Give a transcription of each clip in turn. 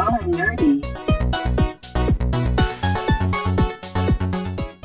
and nerdy.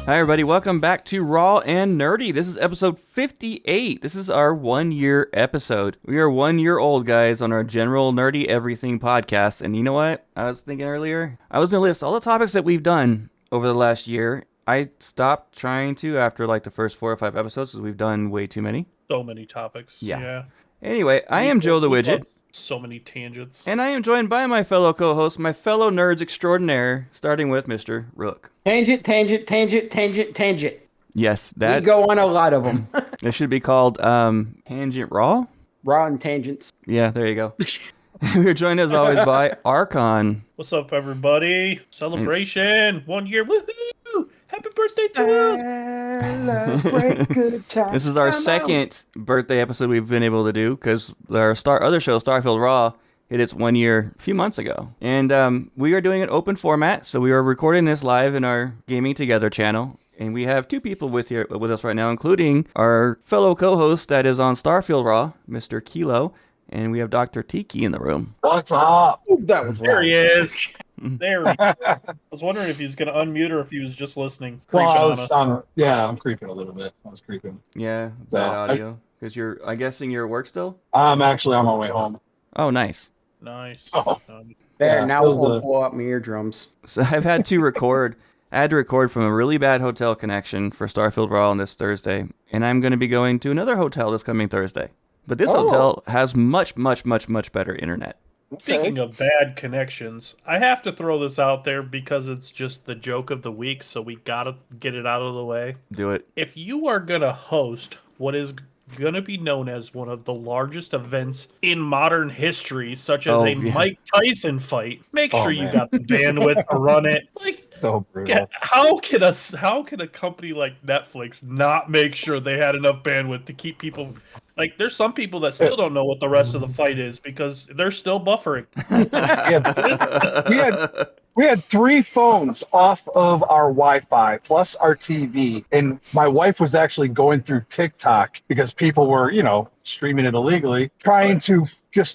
Hi, everybody. Welcome back to Raw and Nerdy. This is episode 58. This is our 1-year episode. We are 1 year old, guys, on our general nerdy everything podcast. And you know what? I was thinking earlier, I was going to list all the topics that we've done over the last year. I stopped trying to after like the first 4 or 5 episodes because we've done way too many. So many topics. Yeah. Anyway, I am Joe the Widget. So many tangents. And I am joined by my fellow co-hosts, my fellow nerds extraordinaire, starting with Mr. Rook. Tangent. Yes, that... We go on a lot of them. It should be called Tangent Raw? Raw and tangents. Yeah, there you go. We're joined as always by Archon. What's up, everybody? Celebration. 1 year. Woohoo! Happy birthday to us. Celebrate good times. This is our second birthday episode we've been able to do because our other show, Starfield Raw, hit its 1 year a few months ago. And we are doing an open format, so we are recording this live in our Gaming Together channel. And we have 2 people with us right now, including our fellow co-host that is on Starfield Raw, Mr. Kilo. And we have Dr. Tiki in the room. What's up? That was There loud. he is. There he is. I was wondering if he was going to unmute or if he was just listening. Well, Creeping I'm creeping a little bit. I was creeping. Yeah, bad audio. Because I'm guessing you're at work still? I'm actually on my way home. Oh, nice. Nice. Oh. There, Yeah, now it was we'll a- blow up my eardrums. So I've had to record. I had to record from a really bad hotel connection for Starfield Raw on this Thursday. And I'm going to be going to another hotel this coming Thursday. But this hotel has much better internet. Speaking of bad connections, I have to throw this out there because it's just the joke of the week, so we got to get it out of the way. Do it. If you are going to host what is going to be known as one of the largest events in modern history, such as Mike Tyson fight, make sure you man. got the bandwidth to run it. Like, So brutal. how can a company like Netflix not make sure they had enough bandwidth to keep people? Like, there's some people that still don't know what the rest of the fight is because they're still buffering. We had 3 phones off of our Wi-Fi plus our TV, and my wife was actually going through TikTok because people were, streaming it illegally, trying to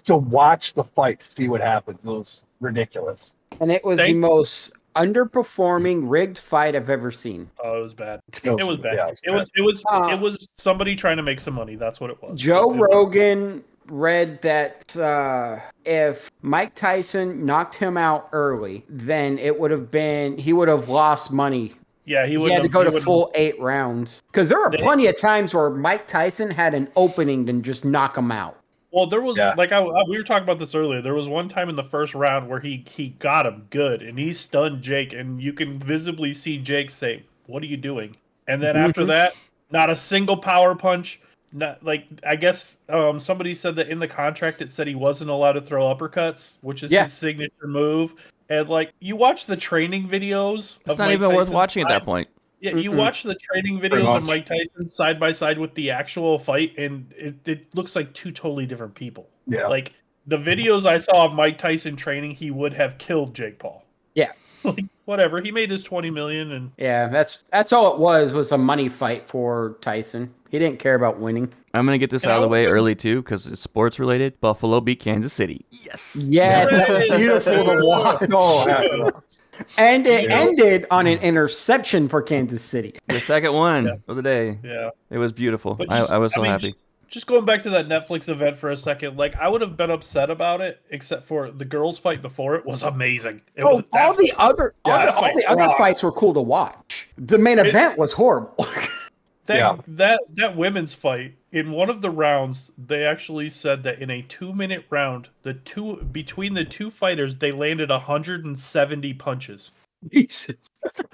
watch the fight to see what happens. It was ridiculous. And it was the most underperforming rigged fight I've ever seen. Oh, it was bad. It It was bad. Yeah, It was somebody trying to make some money. That's what it was. Joe Rogan read that if Mike Tyson knocked him out early, then he would have lost money. Yeah, He had to go to full 8 rounds. Because there were plenty of times where Mike Tyson had an opening to just knock him out. Well, there was we were talking about this earlier. There was one time in the first round where he got him good and he stunned Jake, and you can visibly see Jake say, "What are you doing?" And then after that, not a single power punch. Not like I guess somebody said that in the contract it said he wasn't allowed to throw uppercuts, which is his signature move. And like you watch the training videos, It's not even worth watching at that point. Yeah, you watch the training videos of Mike Tyson side by side with the actual fight, and it looks like 2 totally different people. Yeah. Like the videos I saw of Mike Tyson training, he would have killed Jake Paul. Yeah. Like whatever, he made his $20 million, and Yeah, that's all it was a money fight for Tyson. He didn't care about winning. I'm going to get this out of the way early, too, because it's sports related. Buffalo beat Kansas City. Yes. Yes, that's beautiful to watch. And it ended on an interception for Kansas City. The second one of the day. yeah. It was beautiful. But I was so happy. Just going back to that Netflix event for a second, like I would have been upset about it, except for the girls' fight before it was amazing. All the other fights were cool to watch. The main event was horrible. That women's fight, in one of the rounds, they actually said that in a 2-minute round, between the 2 fighters, they landed 170 punches. Jesus.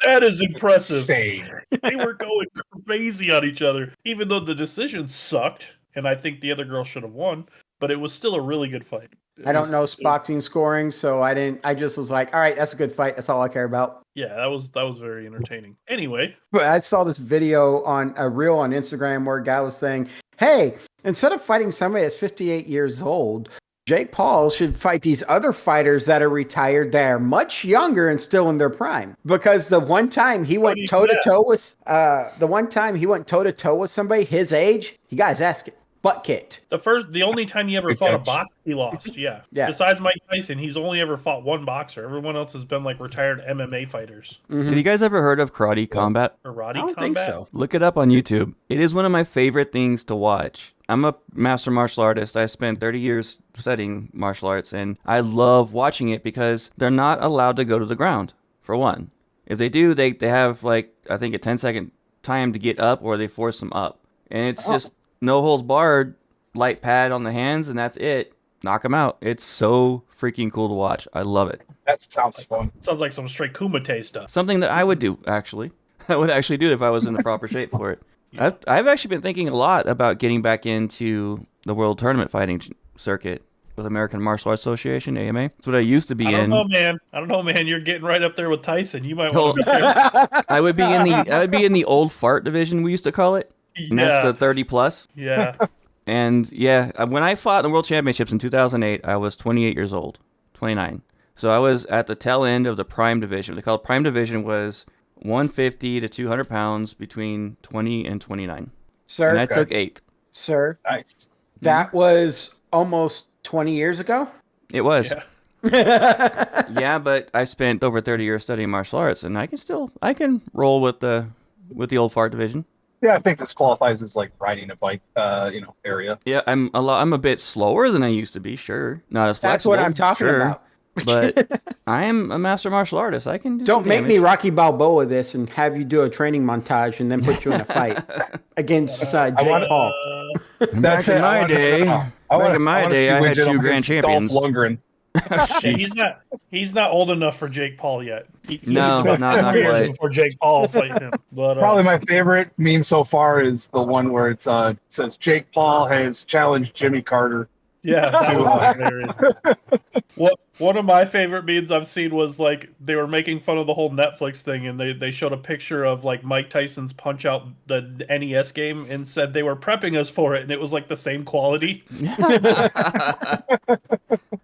That is impressive. Insane. They were going crazy on each other, even though the decision sucked, and I think the other girl should have won, but it was still a really good fight. I don't know boxing scoring, so I just was like, all right, that's a good fight. That's all I care about. Yeah, that was very entertaining. Anyway. But I saw this video on a reel on Instagram where a guy was saying, hey, instead of fighting somebody that's 58 years old, Jake Paul should fight these other fighters that are retired that are much younger and still in their prime. Because the one time he went toe to toe with somebody his age, he got his ass kicked. butt kicked. The only time he ever Good fought a catch. boxer, he lost. Yeah. Yeah. Besides Mike Tyson, he's only ever fought one boxer. Everyone else has been like retired MMA fighters. Have you guys ever heard of karate combat? Karate I don't combat. think so. Look it up on YouTube. It is one of my favorite things to watch. I'm a master martial artist. I spent 30 years studying martial arts, and I love watching it because they're not allowed to go to the ground, for one. If they do, they have, like, I think a 10-second time to get up, or they force them up. And it's just no holds barred, light pad on the hands, and that's it. Knock them out. It's so freaking cool to watch. I love it. That sounds fun. Sounds like some straight Kumite stuff. Something that I would do, actually. I would actually do it if I was in the proper shape for it. I've actually been thinking a lot about getting back into the World Tournament Fighting circuit with American Martial Arts Association, AMA. That's what I used to be I don't in. know, man. You're getting right up there with Tyson. You might want to be careful. I would be in the old fart division, we used to call it. And that's the 30 plus. Yeah. And yeah, when I fought in the World Championships in 2008, I was 28 years old, 29. So I was at the tail end of the prime division. What they called prime division was 150 to 200 pounds between 20 and 29. Sir, And I took 8. sir, Nice. that was almost 20 years ago. It was. Yeah. Yeah, but I spent over 30 years studying martial arts, and I can roll with the old fart division. Yeah, I think this qualifies as like riding a bike, area. Yeah, I'm a bit slower than I used to be, sure. Not as That's flexible. what I'm talking sure. about. But I am a master martial artist. I can do Don't some make me damage. Rocky Balboa this and have you do a training montage and then put you in a fight against Jake Paul. Back in my day, I had 2 grand champions. Dolph Lundgren. Yeah, he's not old enough for Jake Paul yet. No, needs about not 4 years quite. before Jake Paul fight him. But Probably my favorite meme so far is the one where it says Jake Paul has challenged Jimmy Carter. yeah, that was hilarious. One of my favorite memes I've seen was like they were making fun of the whole Netflix thing, and they showed a picture of like Mike Tyson's Punch Out, the NES game, and said they were prepping us for it, and it was like the same quality,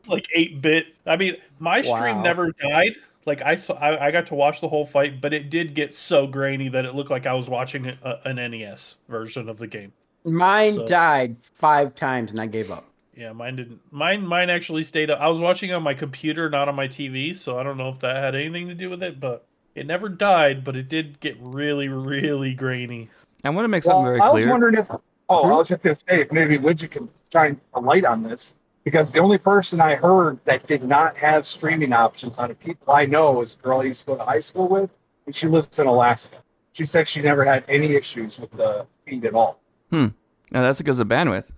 like 8-bit. I mean, my stream Wow. never died. Like I got to watch the whole fight, but it did get so grainy that it looked like I was watching an NES version of the game. Mine So- died 5 times and I gave up. Yeah, mine didn't. Mine actually stayed up. I was watching on my computer, not on my TV, so I don't know if that had anything to do with it. But it never died, but it did get really, really grainy. I want to make something very I was clear. wondering if. Oh, I was just gonna say if maybe Widget can shine a light on this, because the only person I heard that did not have streaming options out of people I know is a girl I used to go to high school with, and she lives in Alaska. She said she never had any issues with the feed at all. Now that's because of bandwidth.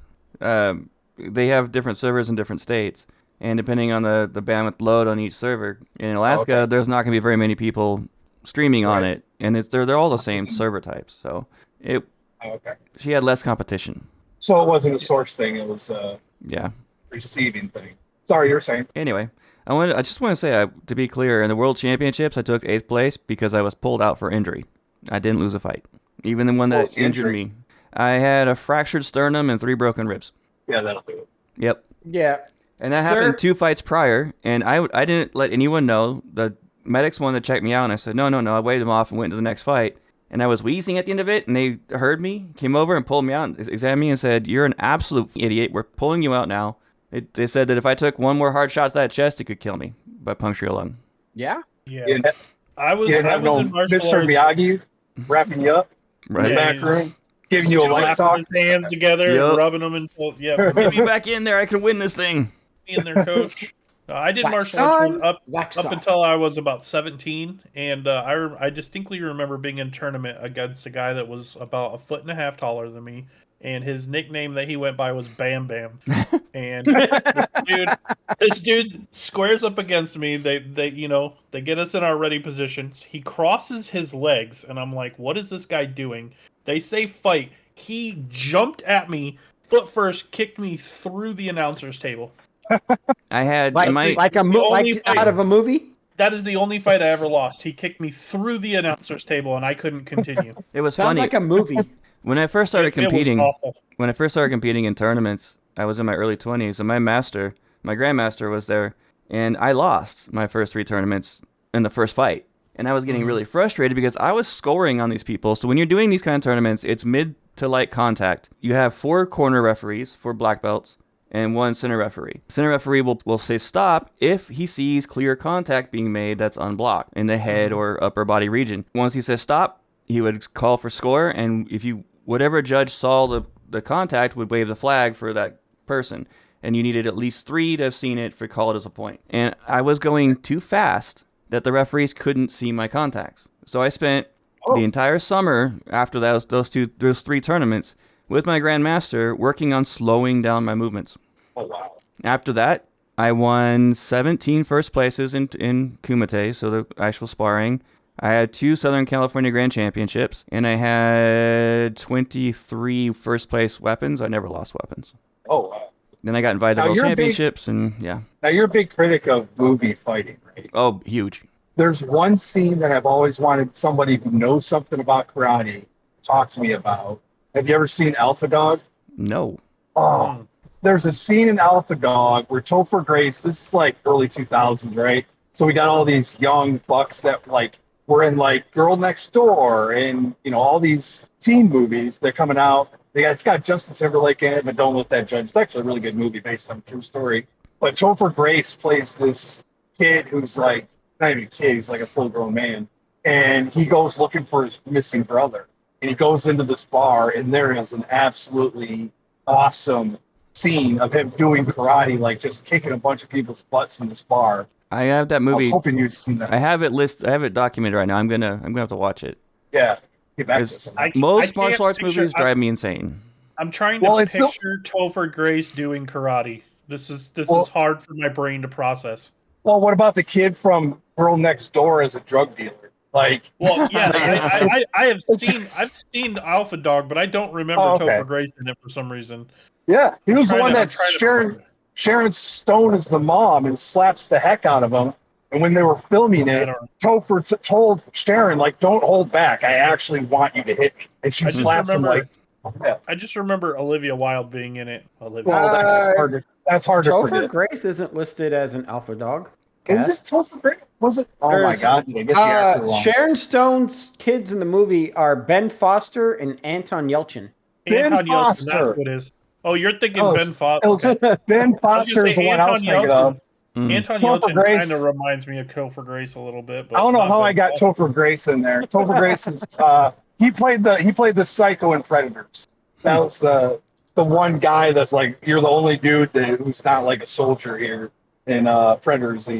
They have different servers in different states, and depending on the bandwidth load on each server, in Alaska, there's not going to be very many people streaming on it, and they're all the same server types. So Okay. she had less competition. So it wasn't a source thing; it was a Yeah. receiving thing. Sorry, you're saying. Anyway, I just want to say, to be clear, in the World Championships, I took 8th place because I was pulled out for injury. I didn't lose a fight, even the one What that was the injured injury? me. I had a fractured sternum and 3 broken ribs. Yeah, that'll do it. Yep. Yeah. And that Sir? happened 2 fights prior, and I didn't let anyone know. The medics wanted to check me out, and I said, no. I waved them off and went to the next fight. And I was wheezing at the end of it, and they heard me, came over and pulled me out, and examined me and said, you're an absolute idiot. We're pulling you out now. They said that if I took one more hard shot to that chest, it could kill me by puncture alone. Yeah. Yeah, You didn't I was have no in martial Mr. arts. Miyagi wrapping you up in Right? the Yeah, back room, giving you a light Slapping talk. his hands together, Yep. rubbing them until Get me back in there. I can win this thing. being their coach. I did Wax martial arts on, up wax up off. until I was about 17, and I distinctly remember being in a tournament against a guy that was about 1.5 feet taller than me, and his nickname that he went by was Bam Bam. And this dude squares up against me. They get us in our ready positions. He crosses his legs, and I'm like, what is this guy doing? They say fight. He jumped at me, foot first, kicked me through the announcer's table. I had Like, my like the only fight. out of a movie? That is the only fight I ever lost. He kicked me through the announcer's table, and I couldn't continue. It was Sounds funny like a movie. when I first started It was competing. awful. When I first started competing in tournaments, I was in my early 20s, and my grandmaster was there, and I lost my first 3 tournaments in the first fight. And I was getting really frustrated because I was scoring on these people. So when you're doing these kind of tournaments, it's mid to light contact. You have 4 corner referees for black belts and 1 center referee. Center referee will say stop if he sees clear contact being made that's unblocked in the head or upper body region. Once he says stop, he would call for score, and whatever judge saw the contact would wave the flag for that person. And you needed at least 3 to have seen it for call it as a point. And I was going too fast that the referees couldn't see my contacts. So I spent the entire summer after those 3 tournaments with my grandmaster working on slowing down my movements. Oh, wow. After that, I won 17 first places in Kumite, so the actual sparring. I had 2 Southern California Grand Championships, and I had 23 first place weapons. I never lost weapons. Oh, wow. Then I got invited to World Championships, and yeah. Now, you're a big critic of movie fighting, right? Oh, huge. There's one scene that I've always wanted somebody who knows something about karate to talk to me about. Have you ever seen Alpha Dog? No. Oh, there's a scene in Alpha Dog where Topher Grace, this is like early 2000s, right? So we got all these young bucks that like were in like Girl Next Door and, you know, all these teen movies that are coming out. It's got Justin Timberlake in it, but don't let that judge. It's actually a really good movie based on a true story. But Topher Grace plays this kid who's like, not even a kid, he's like a full-grown man. And he goes looking for his missing brother. And he goes into this bar, and there is an absolutely awesome scene of him doing karate, like just kicking a bunch of people's butts in this bar. I have that movie. I was hoping you'd seen that. I have it documented right now. I'm gonna have to watch it. Yeah. Get back to something. Most martial arts movies drive me insane. I'm trying to picture Topher Grace doing karate. This is hard for my brain to process. Well, what about the kid from Girl Next Door as a drug dealer? Like, well, yes, I've seen Alpha Dog, but I don't remember Topher Grace in it for some reason. Yeah, he was the one that Sharon Stone is the mom and slaps the heck out of him. And when they were filming it, Topher told Sharon, like, don't hold back. I actually want you to hit me. And she slaps him like, yeah. I just remember Olivia Wilde being in it. Well, that's hard to forget. Topher Grace isn't listed as an Alpha Dog. Is it Topher Grace? Was it? Oh my God! Did I get the actor wrong? Sharon Stone's kids in the movie are Ben Foster and Anton Yelchin. Anton Yelchin, that's what it is. Oh, you're thinking Ben Foster. Ben Foster is the one I was thinking of. Anton Yelchin kind of reminds me of Topher Grace a little bit. But I don't know how I got Topher Grace in there. Topher Grace is he played the psycho in Predators. That was the one guy that's like, you're the only dude who's not like a soldier here in Predators.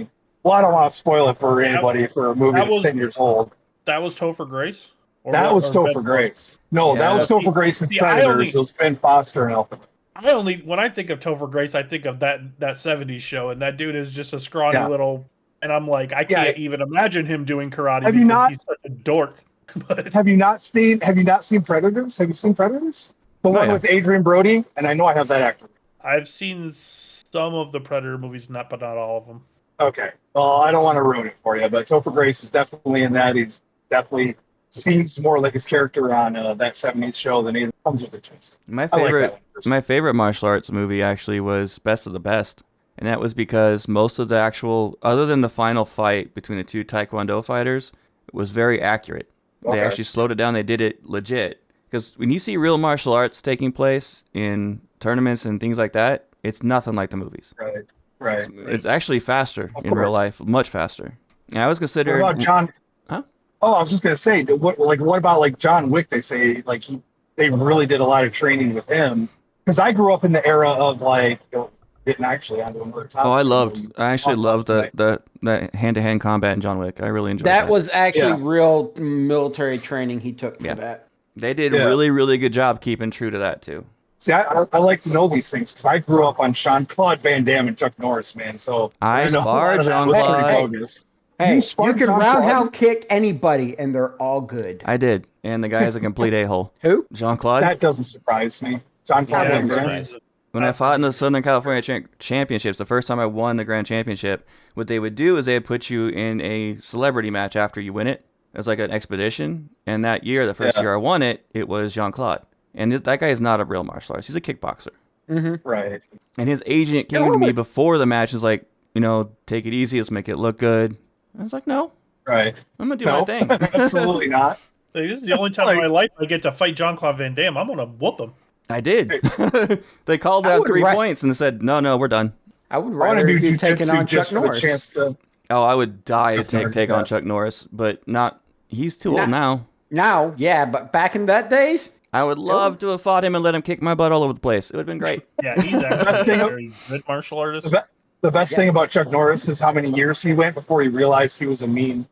Well, I don't want to spoil it for anybody for a movie that's 10 years old. That was Topher Grace? That was Topher Grace. No, that was Topher Grace in Predators. It was Ben Foster and Alpha. When I think of Topher Grace, I think of that 70s show, and that dude is just a scrawny little, and I'm like, I can't even imagine him doing karate he's such a dork. But Have you not seen Predators? Have you seen Predators? The one with Adrian Brody, and I know I have that actor. I've seen some of the Predator movies, but not all of them. Okay. Well, I don't want to ruin it for you, but Topher Grace is definitely in that. He's definitely seems more like his character on that 70s show than he comes with the twist. My favorite martial arts movie actually was Best of the Best. And that was because most of the other than the final fight between the 2 Taekwondo fighters, it was very accurate. They actually slowed it down. They did it legit. Because when you see real martial arts taking place in tournaments and things like that, it's nothing like the movies. Right. It's actually faster in real life, much faster. And I was considered. What about John? Huh? Oh, I was just gonna say, what about like John Wick? They say like they really did a lot of training with him. Because I grew up in the era of like getting actually onto another topic. I actually loved the hand-to-hand combat in John Wick. I really enjoyed that. That was actually real military training he took for that. They did a really, really good job keeping true to that too. See, I like to know these things because I grew up on Jean-Claude Van Damme and Chuck Norris, man. So I sparred Jean-Claude. Hey, you can roundhouse kick anybody, and they're all good. I did, and the guy is a complete a-hole. Who? Jean-Claude. That doesn't surprise me. Jean-Claude Van Damme. When I fought in the Southern California Championships, the first time I won the Grand Championship, what they would do is they would put you in a celebrity match after you win it. It was like an expedition. And that year, the first year I won it, it was Jean-Claude. And that guy is not a real martial artist. He's a kickboxer. Mm-hmm. Right. And his agent came to me before the match and was like, take it easy. Let's make it look good. I was like, no. Right. I'm going to do my thing. Absolutely not. This is the only time in my life I get to fight Jean-Claude Van Damme. I'm gonna whoop him. I did. They called out 3 points and said, no, we're done. I would I want rather to do you taking jujitsu on just Chuck for the Norris. chance to. Oh, I would die to Chuck Norris, take on yeah. Chuck Norris, but not. He's too old now. Now, yeah, but back in that days, I would love to have fought him and let him kick my butt all over the place. It would have been great. Yeah, he's actually a very good martial artist. The best thing about Chuck Norris is how many years he went before he realized he was a meme.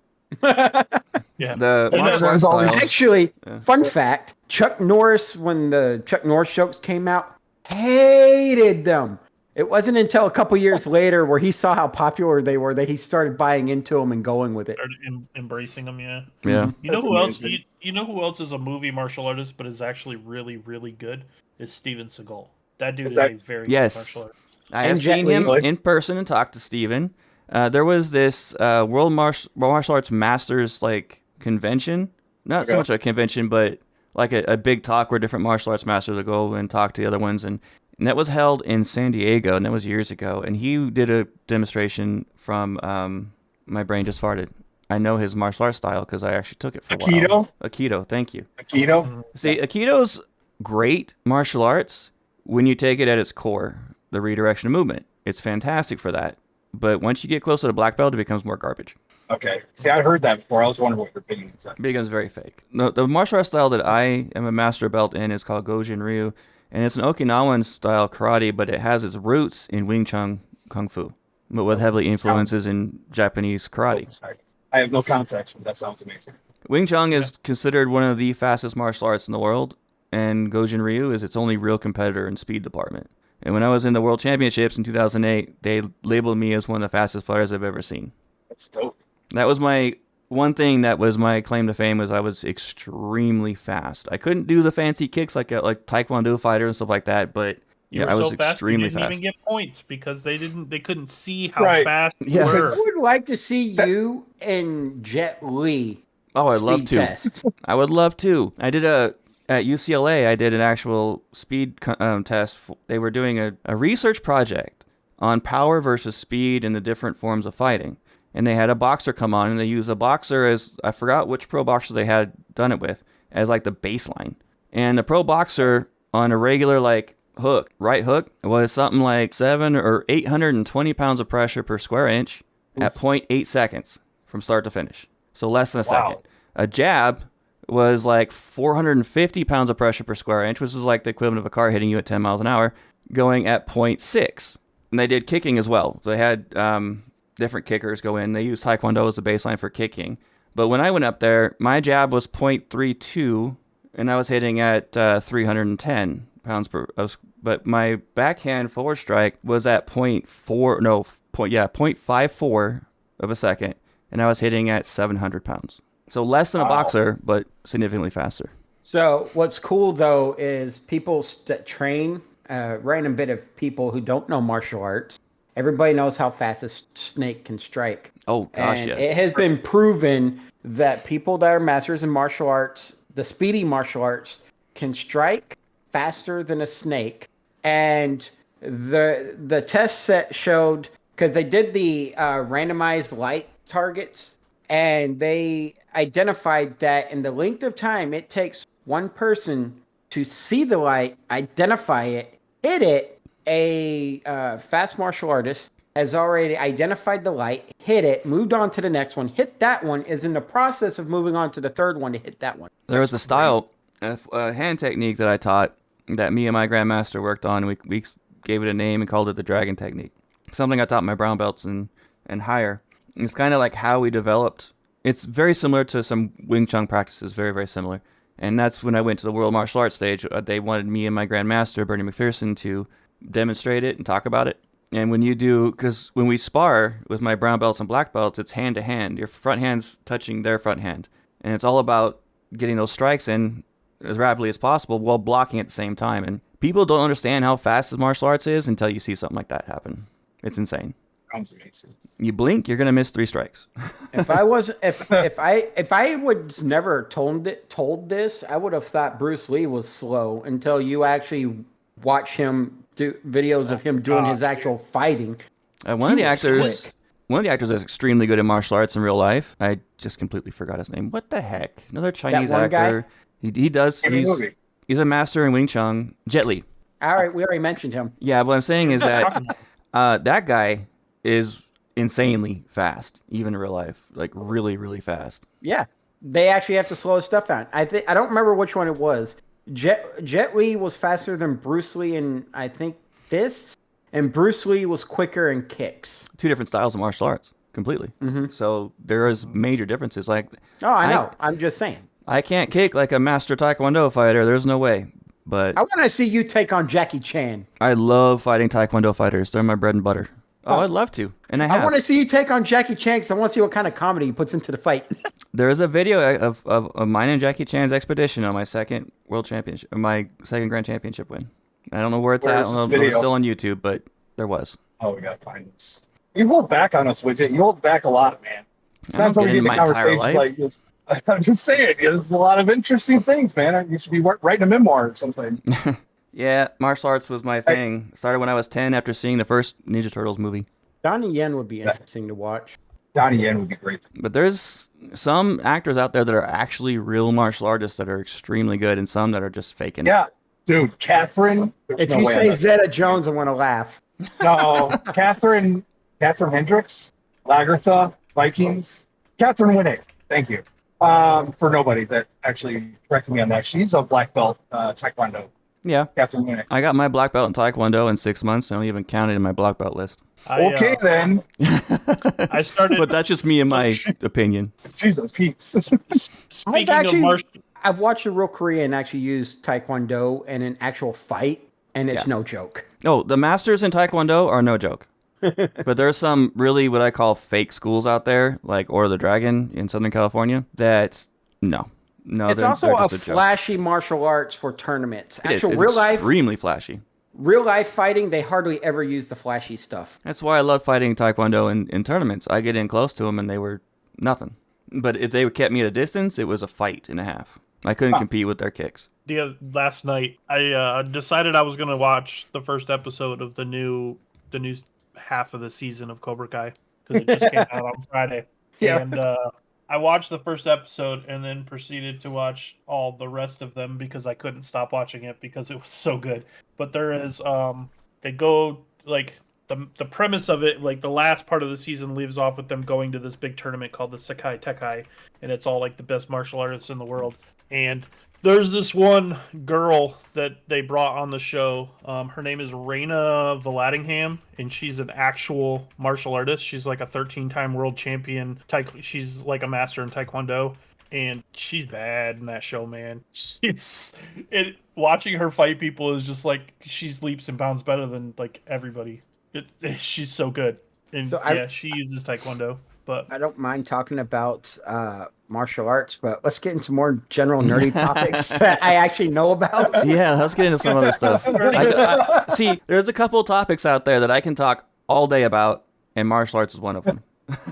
Yeah. The And martial there's arts always- style. actually, fun fact: Chuck Norris, when the Chuck Norris jokes came out, hated them. It wasn't until a couple years later, where he saw how popular they were, that he started buying into them and going with it. Started embracing them, yeah. Yeah. You know That's who else? amazing. You know who else is a movie martial artist, but is actually really, really good? Is Steven Seagal. That dude is a very Yes. good martial artist. I And have Jet seen him Li. in person and talked to Steven. There was this World Martial Arts Masters like convention. Not so Okay. much a convention, but like a big talk where different martial arts masters would go and talk to the other ones. And that was held in San Diego, and that was years ago. And he did a demonstration from, my brain just farted. I know his martial arts style because I actually took it for a Aikido? while. Aikido, thank you. Aikido? See, Aikido's great martial arts when you take it at its core, the redirection of movement. It's fantastic for that. But once you get closer to black belt, it becomes more garbage. Okay. See, I heard that before. I was wondering what your opinion is on. It becomes very fake. The martial arts style that I am a master belt in is called Gojin Ryu, and it's an Okinawan style karate, but it has its roots in Wing Chun Kung Fu, but with heavily influences in Japanese karate. Sorry. I have no context, but that sounds amazing. Wing Chun is considered one of the fastest martial arts in the world, and Gojin Ryu is its only real competitor in speed department. And when I was in the World Championships in 2008, they labeled me as one of the fastest fighters I've ever seen. That's dope. That was my one thing that was my claim to fame, was I was extremely fast. I couldn't do the fancy kicks like Taekwondo fighter and stuff like that, but You were I was so fast, extremely you didn't fast. even get points because they couldn't see how Right. fast you Yeah. were. I would like to see you and Jet Li. Oh, I'd love speed to. test. I would love to. I did at UCLA. I did an actual speed test. They were doing a research project on power versus speed and the different forms of fighting. And they had a boxer come on, and they used a boxer as, I forgot which pro boxer they had done it with, as like the baseline. And the pro boxer on a regular like hook, right hook, was something like 7 or 820 pounds of pressure per square inch at 0.8 seconds from start to finish. So less than a second. A jab was like 450 pounds of pressure per square inch, which is like the equivalent of a car hitting you at 10 miles an hour, going at 0.6. And they did kicking as well. So they had different kickers go in. They used Taekwondo as the baseline for kicking. But when I went up there, my jab was 0.32, and I was hitting at 310 pounds per. But my backhand forward strike was at 0.54 of a second, and I was hitting at 700 pounds. So less than a boxer, but significantly faster. So what's cool though is people that train, random bit of people who don't know martial arts. Everybody knows how fast a snake can strike. Oh gosh, And yes. it has been proven that people that are masters in martial arts, the speedy martial arts, can strike faster than a snake. And the test set showed, because they did the randomized light targets, and they identified that in the length of time it takes one person to see the light, identify it, hit it, a fast martial artist has already identified the light, hit it, moved on to the next one, hit that one, is in the process of moving on to the third one to hit that one. There was a style, a hand technique that I taught that me and my grandmaster worked on. We gave it a name and called it the dragon technique. Something I taught my brown belts and higher. It's kind of like how we developed. It's very similar to some Wing Chun practices, very, very similar. And that's when I went to the World Martial Arts stage. They wanted me and my grandmaster, Bernie McPherson, to demonstrate it and talk about it. And when you do, because when we spar with my brown belts and black belts, it's hand to hand. Your front hand's touching their front hand. And it's all about getting those strikes in as rapidly as possible while blocking at the same time. And people don't understand how fast the martial arts is until you see something like that happen. It's insane. Sounds amazing. You blink, you're gonna miss 3 strikes. If I was never told this, I would have thought Bruce Lee was slow until you actually watch him do videos of him doing his actual fighting. One of the He was actors, quick. one of the actors is extremely good in martial arts in real life. I just completely forgot his name. What the heck? Another Chinese one actor. He does. In the movie. He's a master in Wing Chun. Jet Li. All right, we already mentioned him. Yeah, what I'm saying is that that guy is insanely fast, even in real life. Like really, really fast. Yeah, they actually have to slow his stuff down. I don't remember which one it was. Jet Li was faster than Bruce Lee in, I think, fists, and Bruce Lee was quicker in kicks. Two different styles of martial arts, completely. Mm-hmm. So there is major differences. Like, Oh, I know. I'm just saying. I can't kick like a master Taekwondo fighter. There's no way. But I want to see you take on Jackie Chan. I love fighting Taekwondo fighters. They're my bread and butter. Oh, I'd love to, and I have. I want to see you take on Jackie Chan because I want to see what kind of comedy he puts into the fight. There is a video of mine and Jackie Chan's expedition on my second world championship, my second grand championship win. I don't know where it's at. I don't know if it's still on YouTube, but there was. Oh, we gotta find this. You hold back on us, Widget. You hold back a lot, man. It's I not don't so get we into get my the entire conversations life. like this. I'm just saying, there's a lot of interesting things, man. You should be writing a memoir or something. Yeah, martial arts was my thing. Started when I was 10 after seeing the first Ninja Turtles movie. Donnie Yen would be interesting to watch. Donnie Yen would be great. But there's some actors out there that are actually real martial artists that are extremely good, and some that are just faking. Yeah, dude, Catherine. If you say Zeta Jones, I'm going to laugh. No, Catherine Hendricks, Lagertha, Vikings. Catherine Winnick. Thank you. For nobody that actually corrected me on that. She's a black belt Taekwondo. Yeah. Catherine Winnick. I got my black belt in Taekwondo in 6 months. I don't even count it in my black belt list. Okay, then. I started. But that's just me and my opinion. Jesus, Pete. Speaking of martial, I've watched a real Korean actually use Taekwondo in an actual fight, and it's no joke. Oh, the masters in Taekwondo are no joke. But there's some really what I call fake schools out there, like Or the Dragon in Southern California, that no, it's also a flashy martial arts for tournaments. It's real life, extremely flashy. Real life fighting, they hardly ever use the flashy stuff. That's why I love fighting Taekwondo in tournaments. I get in close to them and they were nothing. But if they kept me at a distance, it was a fight and a half. I couldn't compete with their kicks. Last night, I decided I was going to watch the first episode of the new half of the season of Cobra Kai because it just came out on Friday. Yeah. And I watched the first episode and then proceeded to watch all the rest of them because I couldn't stop watching it because it was so good. But there is they go like the premise of it, like the last part of the season leaves off with them going to this big tournament called the Sekai Tekai, and it's all like the best martial artists in the world. And there's this one girl that they brought on the show. Her name is Raina Valadingham, and she's an actual martial artist. She's like a 13-time world champion. She's like a master in Taekwondo, and she's bad in that show, man. Watching her fight people is just like she's leaps and bounds better than like everybody. She's so good, and she uses Taekwondo. But I don't mind talking about martial arts, but let's get into more general nerdy topics that I actually know about. Yeah, let's get into some other stuff. See, there's a couple of topics out there that I can talk all day about, and martial arts is one of them.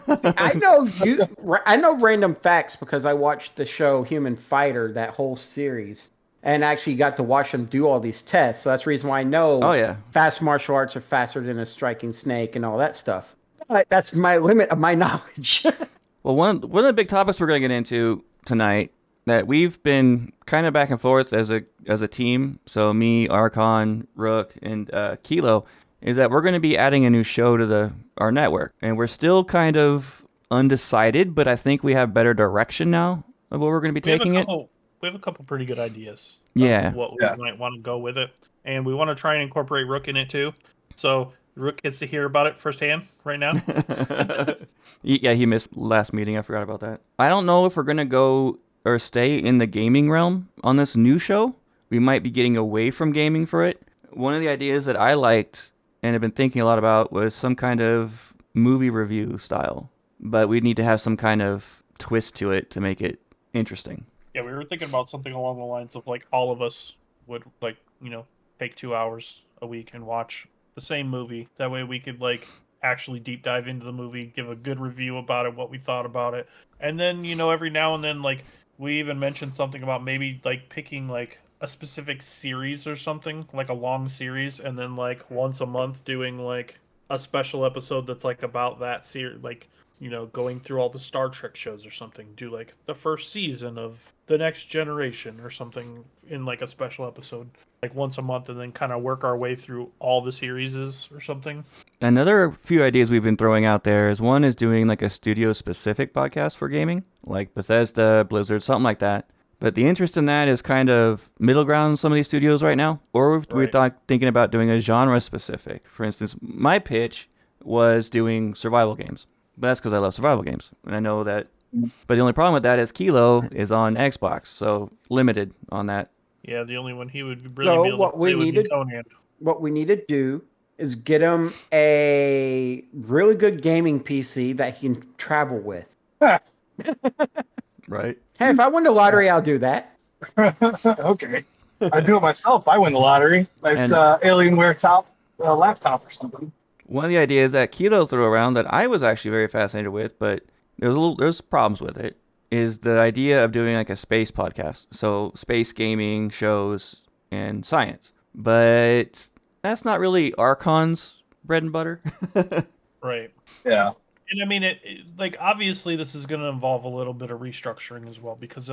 I know random facts because I watched the show Human Fighter, that whole series, and actually got to watch them do all these tests. So that's the reason why I know fast martial arts are faster than a striking snake and all that stuff. That's my limit of my knowledge. Well, one of the big topics we're going to get into tonight that we've been kind of back and forth as a team, so me, Archon, Rook, and Kilo, is that we're going to be adding a new show to our network. And we're still kind of undecided, but I think we have better direction now of where we're going to be taking it. We have a couple pretty good ideas. Yeah. What we might want to go with it. And we want to try and incorporate Rook in it too. So Rook gets to hear about it firsthand right now. Yeah, he missed last meeting. I forgot about that. I don't know if we're going to go or stay in the gaming realm on this new show. We might be getting away from gaming for it. One of the ideas that I liked and have been thinking a lot about was some kind of movie review style. But we'd need to have some kind of twist to it to make it interesting. Yeah, we were thinking about something along the lines of like all of us would like, take 2 hours a week and watch the same movie. That way we could like actually deep dive into the movie, give a good review about it, what we thought about it. And then, every now and then, like, we even mentioned something about maybe like picking like a specific series or something, like a long series, and then like once a month doing like a special episode that's like about that series, like, going through all the Star Trek shows or something. Do like the first season of The Next Generation or something in like a special episode, like once a month, and then kind of work our way through all the series or something. Another few ideas we've been throwing out there is one is doing like a studio specific podcast for gaming, like Bethesda, Blizzard, something like that. But the interest in that is kind of middle ground in some of these studios right now. Or we're thinking about doing a genre specific. For instance, my pitch was doing survival games. But that's because I love survival games. And I know that. But the only problem with that is Kilo is on Xbox. So limited on that. Yeah, the only one he would really be able to play would be Conan. What we need to do is get him a really good gaming PC that he can travel with. Right. Hey, if I win the lottery, I'll do that. Okay. I do it myself. I win the lottery. Nice Alienware laptop or something. One of the ideas that Kilo threw around that I was actually very fascinated with, but there's problems with it, is the idea of doing like a space podcast. So space gaming shows and science. But that's not really Archon's bread and butter. Right. Yeah. And I mean, like, obviously this is going to involve a little bit of restructuring as well, because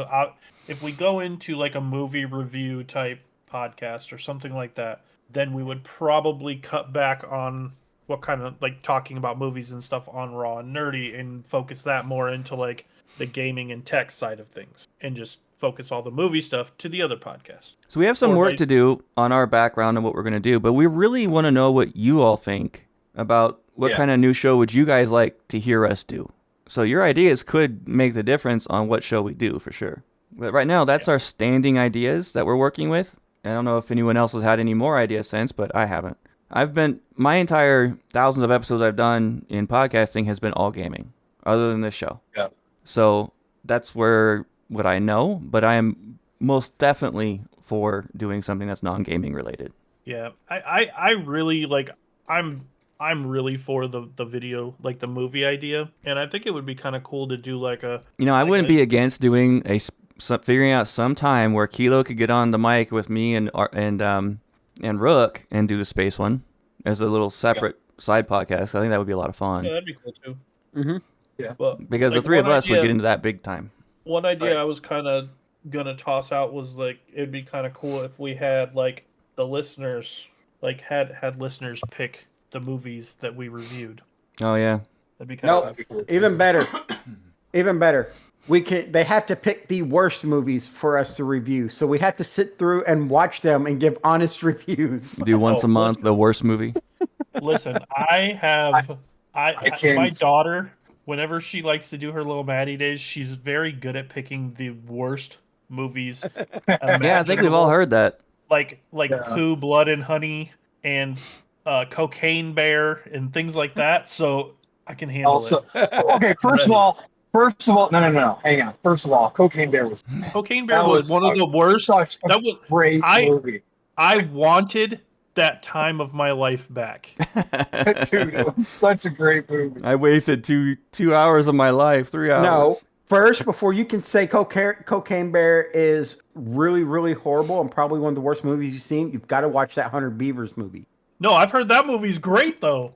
if we go into like a movie review type podcast or something like that, then we would probably cut back on what kind of like talking about movies and stuff on Raw and Nerdy and focus that more into like the gaming and tech side of things and just focus all the movie stuff to the other podcast. So we have some work to do on our background and what we're going to do, but we really want to know what you all think about what kind of new show would you guys like to hear us do. So your ideas could make the difference on what show we do for sure. But right now, that's our standing ideas that we're working with. I don't know if anyone else has had any more ideas since, but I haven't. My entire thousands of episodes I've done in podcasting has been all gaming, other than this show. Yeah. So that's what I know, but I am most definitely for doing something that's non-gaming related. Yeah, I really like, I'm really for the video, like the movie idea, and I think it would be kind of cool to do like a. I wouldn't be against doing figuring out some time where Kilo could get on the mic with me and Rook and do the space one as a little separate side podcast. I think that would be a lot of fun. Yeah, that'd be cool too. Mm-hmm. Yeah, but because the three of us would get into that big time. One idea I was kind of gonna toss out was like it'd be kind of cool if we had like the listeners had listeners pick the movies that we reviewed. Oh yeah, that'd be kind of cool. Even better. They have to pick the worst movies for us to review. So we have to sit through and watch them and give honest reviews. Do once a month the worst movie. Listen, my daughter, whenever she likes to do her little Maddie days, she's very good at picking the worst movies. Yeah, I think we've all heard that. Like Pooh, Blood and Honey, and Cocaine Bear, and things like that. So I can handle it. Okay, first of all, no. Hang on. First of all, Cocaine Bear was one of the worst. That was great movie. I wanted that time of my life back. Dude, it was such a great movie. I wasted 2 hours of my life, 3 hours. No, first, before you can say Cocaine Bear is really, really horrible and probably one of the worst movies you've seen, you've got to watch that 100 Beavers movie. No, I've heard that movie's great though.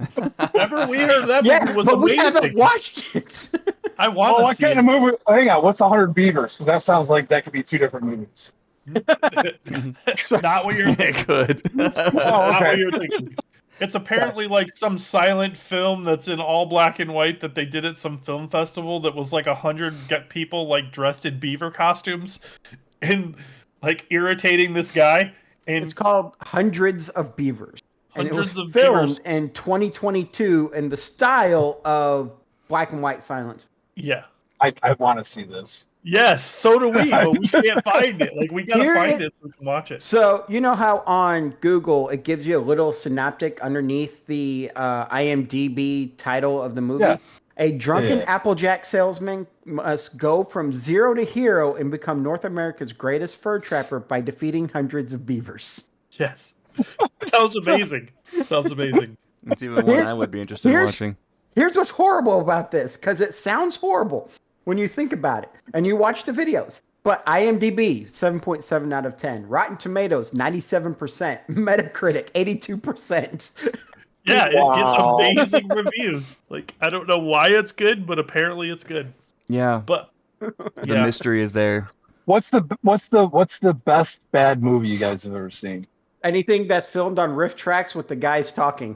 Remember, we heard that movie was but amazing. We haven't watched it. I want to see what kind of movie? Hang on, what's 100 Beavers? Because that sounds like that could be two different movies. Not what you're thinking. It could. Not what you're thinking. It's apparently like some silent film that's in all black and white that they did at some film festival that was like 100 people like dressed in beaver costumes and like irritating this guy. And it's called Hundreds of Beavers. And it was filmed beavers in 2022 in the style of black and white silence. Yeah. I want to see this. Yes, so do we, but we can't find it. Like, we got to find it so we can watch it. So, you know how on Google it gives you a little synoptic underneath the IMDb title of the movie? Yeah. A drunken Applejack salesman must go from zero to hero and become North America's greatest fur trapper by defeating hundreds of beavers. Yes. Sounds amazing. Sounds amazing. It's even one I would be interested in watching. Here's what's horrible about this, because it sounds horrible when you think about it and you watch the videos. But IMDb, 7.7 out of 10. Rotten Tomatoes, 97%. Metacritic, 82%. Yeah, it gets Wow. amazing reviews. Like, I don't know why it's good, but apparently it's good. Yeah, But the mystery is there. What's the best bad movie you guys have ever seen? Anything that's filmed on riff tracks with the guys talking.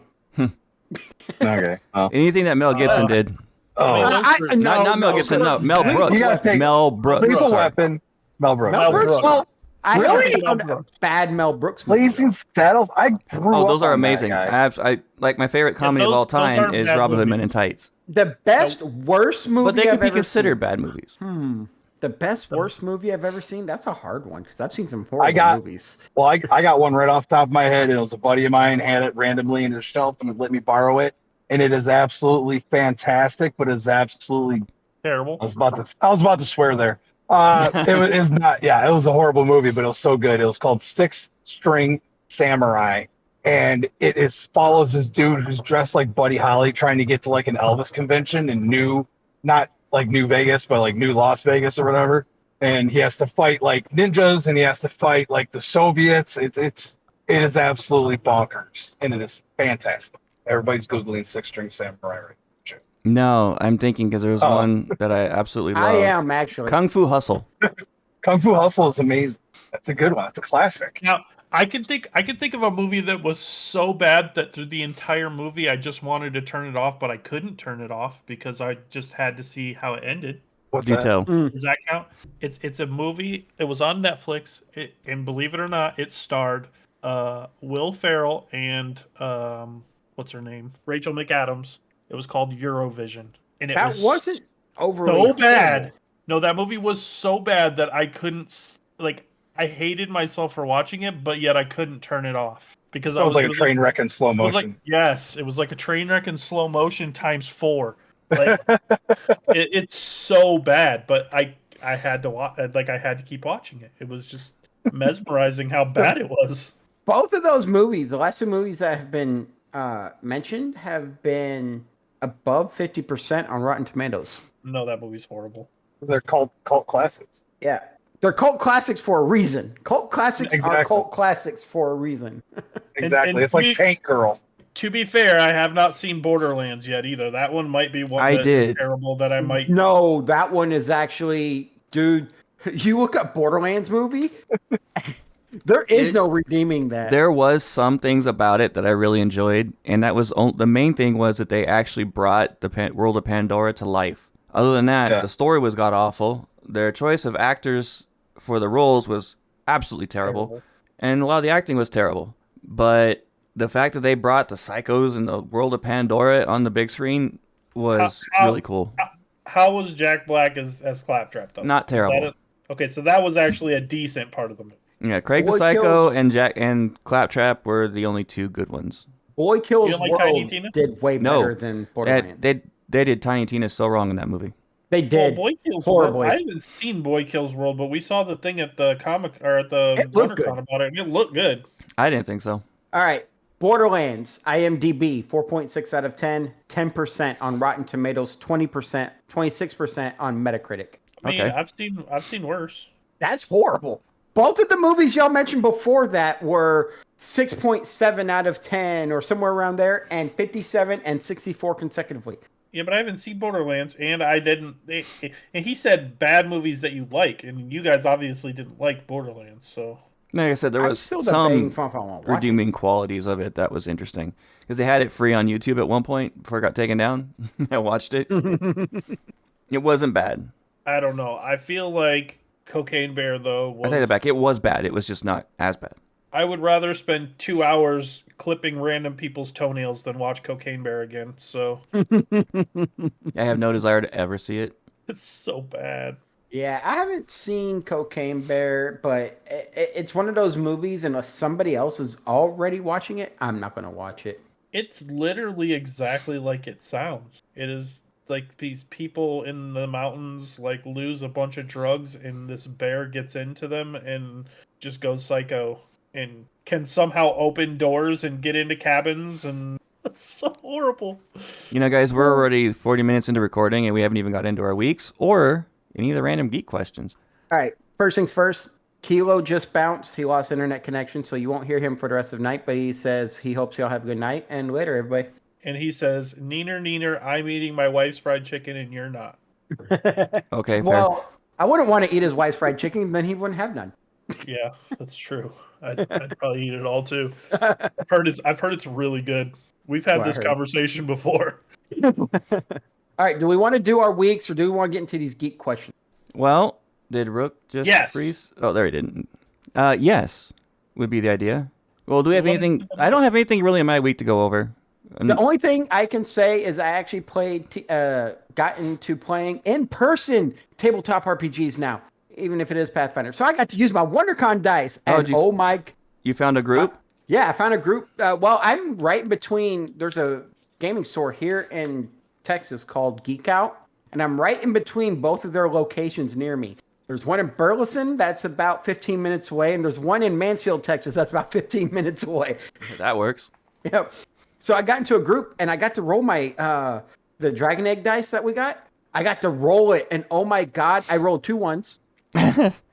Okay. Oh. Anything that Mel Gibson did. I mean, Oh. those are- Not Mel Gibson, no, Mel bad. Brooks. You gotta take- Mel Brooks. Lethal sorry. Weapon, Mel Brooks. Mel Brooks? Well, I Really? haven't found a bad Mel Brooks movie. Blazing Saddles. I grew Oh, up those are on that amazing. guy. I like my favorite comedy of those- all those time aren't is bad Robin Hood Men movies. in Tights. The best worst movie But they I've could be ever considered seen. bad movies. The best worst movie I've ever seen? That's a hard one because I've seen some horrible movies. Well, I got one right off the top of my head. It was a buddy of mine had it randomly in his shelf and let me borrow it, and it is absolutely fantastic. But it's absolutely Terrible. I was about to swear there. It was not. Yeah, it was a horrible movie, but it was so good. It was called Six String Samurai, and follows this dude who's dressed like Buddy Holly trying to get to like an Elvis convention in not like New Vegas, but like New Las Vegas or whatever. And he has to fight like ninjas, and he has to fight like the Soviets. It is absolutely bonkers, and it is fantastic. Everybody's googling Six String Samurai right now. No, I'm thinking because there was one that I absolutely loved. I am actually. Kung Fu Hustle. Kung Fu Hustle is amazing. That's a good one. It's a classic. Now, I can think of a movie that was so bad that through the entire movie I just wanted to turn it off, but I couldn't turn it off because I just had to see how it ended. What's Do that? tell. Does that count? It's a movie. It was on Netflix, and believe it or not, it starred Will Ferrell and what's her name, Rachel McAdams. It was called Eurovision, and it That wasn't overly so bad. horrible. No, that movie was so bad that I couldn't I hated myself for watching it, but yet I couldn't turn it off because That was like a train wreck in slow It was motion. like yes, it was like a train wreck in slow motion times 4. Like it's so bad, but I had to watch. Like I had to keep watching it. It was just mesmerizing how bad it was. Both of those movies, the last two movies that have been mentioned, have been above 50% on Rotten Tomatoes. No, that movie's horrible. They're cult classics. Yeah. They're cult classics for a reason. Cult classics are Exactly. cult classics for a reason. Exactly. and It's like we- Tank Girl. To be fair, I have not seen Borderlands yet either. That one might be one I that is did. terrible that I might. No, that one is actually, dude, you look up Borderlands movie, there is no redeeming that. There was some things about it that I really enjoyed, and that was the main thing was that they actually brought the world of Pandora to life. Other than that, Yeah. the story was god awful. Their choice of actors for the roles was absolutely terrible, and a lot of the acting was terrible. But the fact that they brought the psychos and the world of Pandora on the big screen was really cool. How was Jack Black as Claptrap though? Not terrible. Okay, so that was actually a decent part of the movie. Yeah, Craig the Boy Psycho Kills- and Claptrap were the only two good ones. Boy Kills You don't like Tiny World Tina? did way No. better than Borderlands. They did Tiny Tina so wrong in that movie. They did. Boy Kills horribly. World. I haven't seen Boy Kills World, but we saw the thing at the comic or at the It looked WonderCon about it, and it looked good. I didn't think so. All right. Borderlands, IMDb, 4.6 out of 10, 10% on Rotten Tomatoes, 20%, 26% on Metacritic. I mean, Okay. I've seen worse. That's horrible. Both of the movies y'all mentioned before that were 6.7 out of 10 or somewhere around there, and 57 and 64 consecutively. Yeah, but I haven't seen Borderlands, and I didn't. And he said bad movies that you like, and you guys obviously didn't like Borderlands, so. Like I said, there I'm was still debating some if I want to watch it. redeeming qualities of it that was interesting. Because they had it free on YouTube at one point before it got taken down. I watched it. It wasn't bad. I don't know. I feel like Cocaine Bear, though, was... I take that back. It was bad. It was just not as bad. I would rather spend 2 hours clipping random people's toenails than watch Cocaine Bear again, so I have no desire to ever see it. it's so bad. Yeah, I haven't seen Cocaine Bear, but it's one of those movies, unless somebody else is already watching it, I'm not going to watch it. It's literally exactly like it sounds. It is like these people in the mountains like lose a bunch of drugs and this bear gets into them and just goes psycho and can somehow open doors and get into cabins, and it's so horrible. You know, guys, we're already 40 minutes into recording and we haven't even got into our weeks or any of the random geek questions. All right, first things first, Kilo just bounced. He lost internet connection, so you won't hear him for the rest of the night. But he says he hopes y'all have a good night and later, everybody. And he says, "Neener, I'm eating my wife's fried chicken, and you're not." Okay, fair. Well, I wouldn't want to eat his wife's fried chicken, then he wouldn't have none. Yeah, that's true. I'd probably eat it all too. I've heard it's really good. We've had this conversation before. All right, do we want to do our weeks or do we want to get into these geek questions? Well, did Rook just freeze? Oh, there he didn't. Yes, would be the idea. Well, do we have anything? I don't have anything really in my week to go over. The only thing I can say is I actually got into playing in person tabletop RPGs now, even if it is Pathfinder. So I got to use my WonderCon dice. And you found a group? Yeah, I found a group. Well, I'm right between. There's a gaming store here in Texas called Geek Out, and I'm right in between both of their locations near me. There's one in Burleson that's about 15 minutes away, and there's one in Mansfield, Texas that's about 15 minutes away. That works. Yep. So I got into a group, and I got to roll my the Dragon Egg dice that we got. I got to roll it, and oh my god, I rolled 2 1s.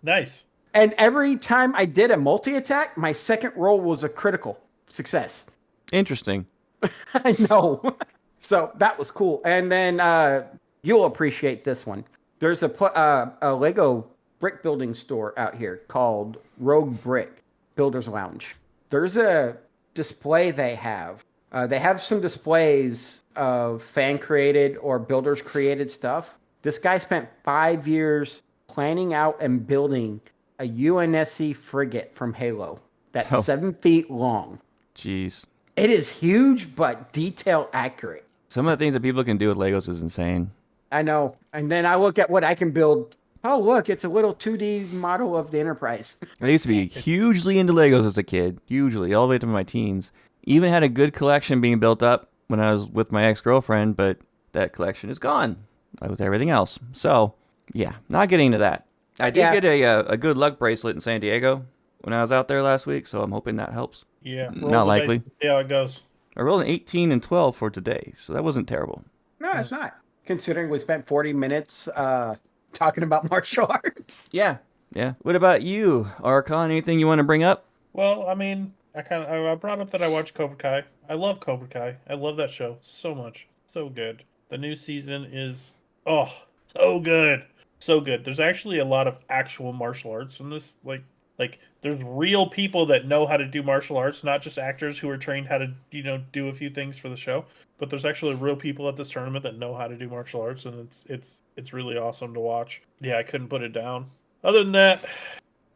Nice. And every time I did a multi-attack, my second roll was a critical success. Interesting. I know. So that was cool. And then you'll appreciate this one. There's a Lego brick building store out here called Rogue Brick Builders Lounge. There's a display they have. They have some displays of fan-created or builders-created stuff. This guy spent 5 years planning out and building a UNSC frigate from Halo that's 7 feet long. Jeez. It is huge, but detail accurate. Some of the things that people can do with Legos is insane. I know. And then I look at what I can build. Oh, look, it's a little 2D model of the Enterprise. I used to be hugely into Legos as a kid. Hugely, all the way to my teens. Even had a good collection being built up when I was with my ex-girlfriend, but that collection is gone with everything else. So, yeah, not getting into that. I did get a good luck bracelet in San Diego when I was out there last week, so I'm hoping that helps. Yeah. Not likely. See how it goes. I rolled an 18 and 12 for today, so that wasn't terrible. No, it's not. Considering we spent 40 minutes talking about martial arts. Yeah. Yeah. What about you, Archon? Anything you want to bring up? Well, I mean, I brought up that I watched Cobra Kai. I love Cobra Kai. I love that show so much. So good. The new season is so good. So good. There's actually a lot of actual martial arts in this. Like there's real people that know how to do martial arts, not just actors who are trained how to, do a few things for the show. But there's actually real people at this tournament that know how to do martial arts, and it's really awesome to watch. Yeah, I couldn't put it down. Other than that,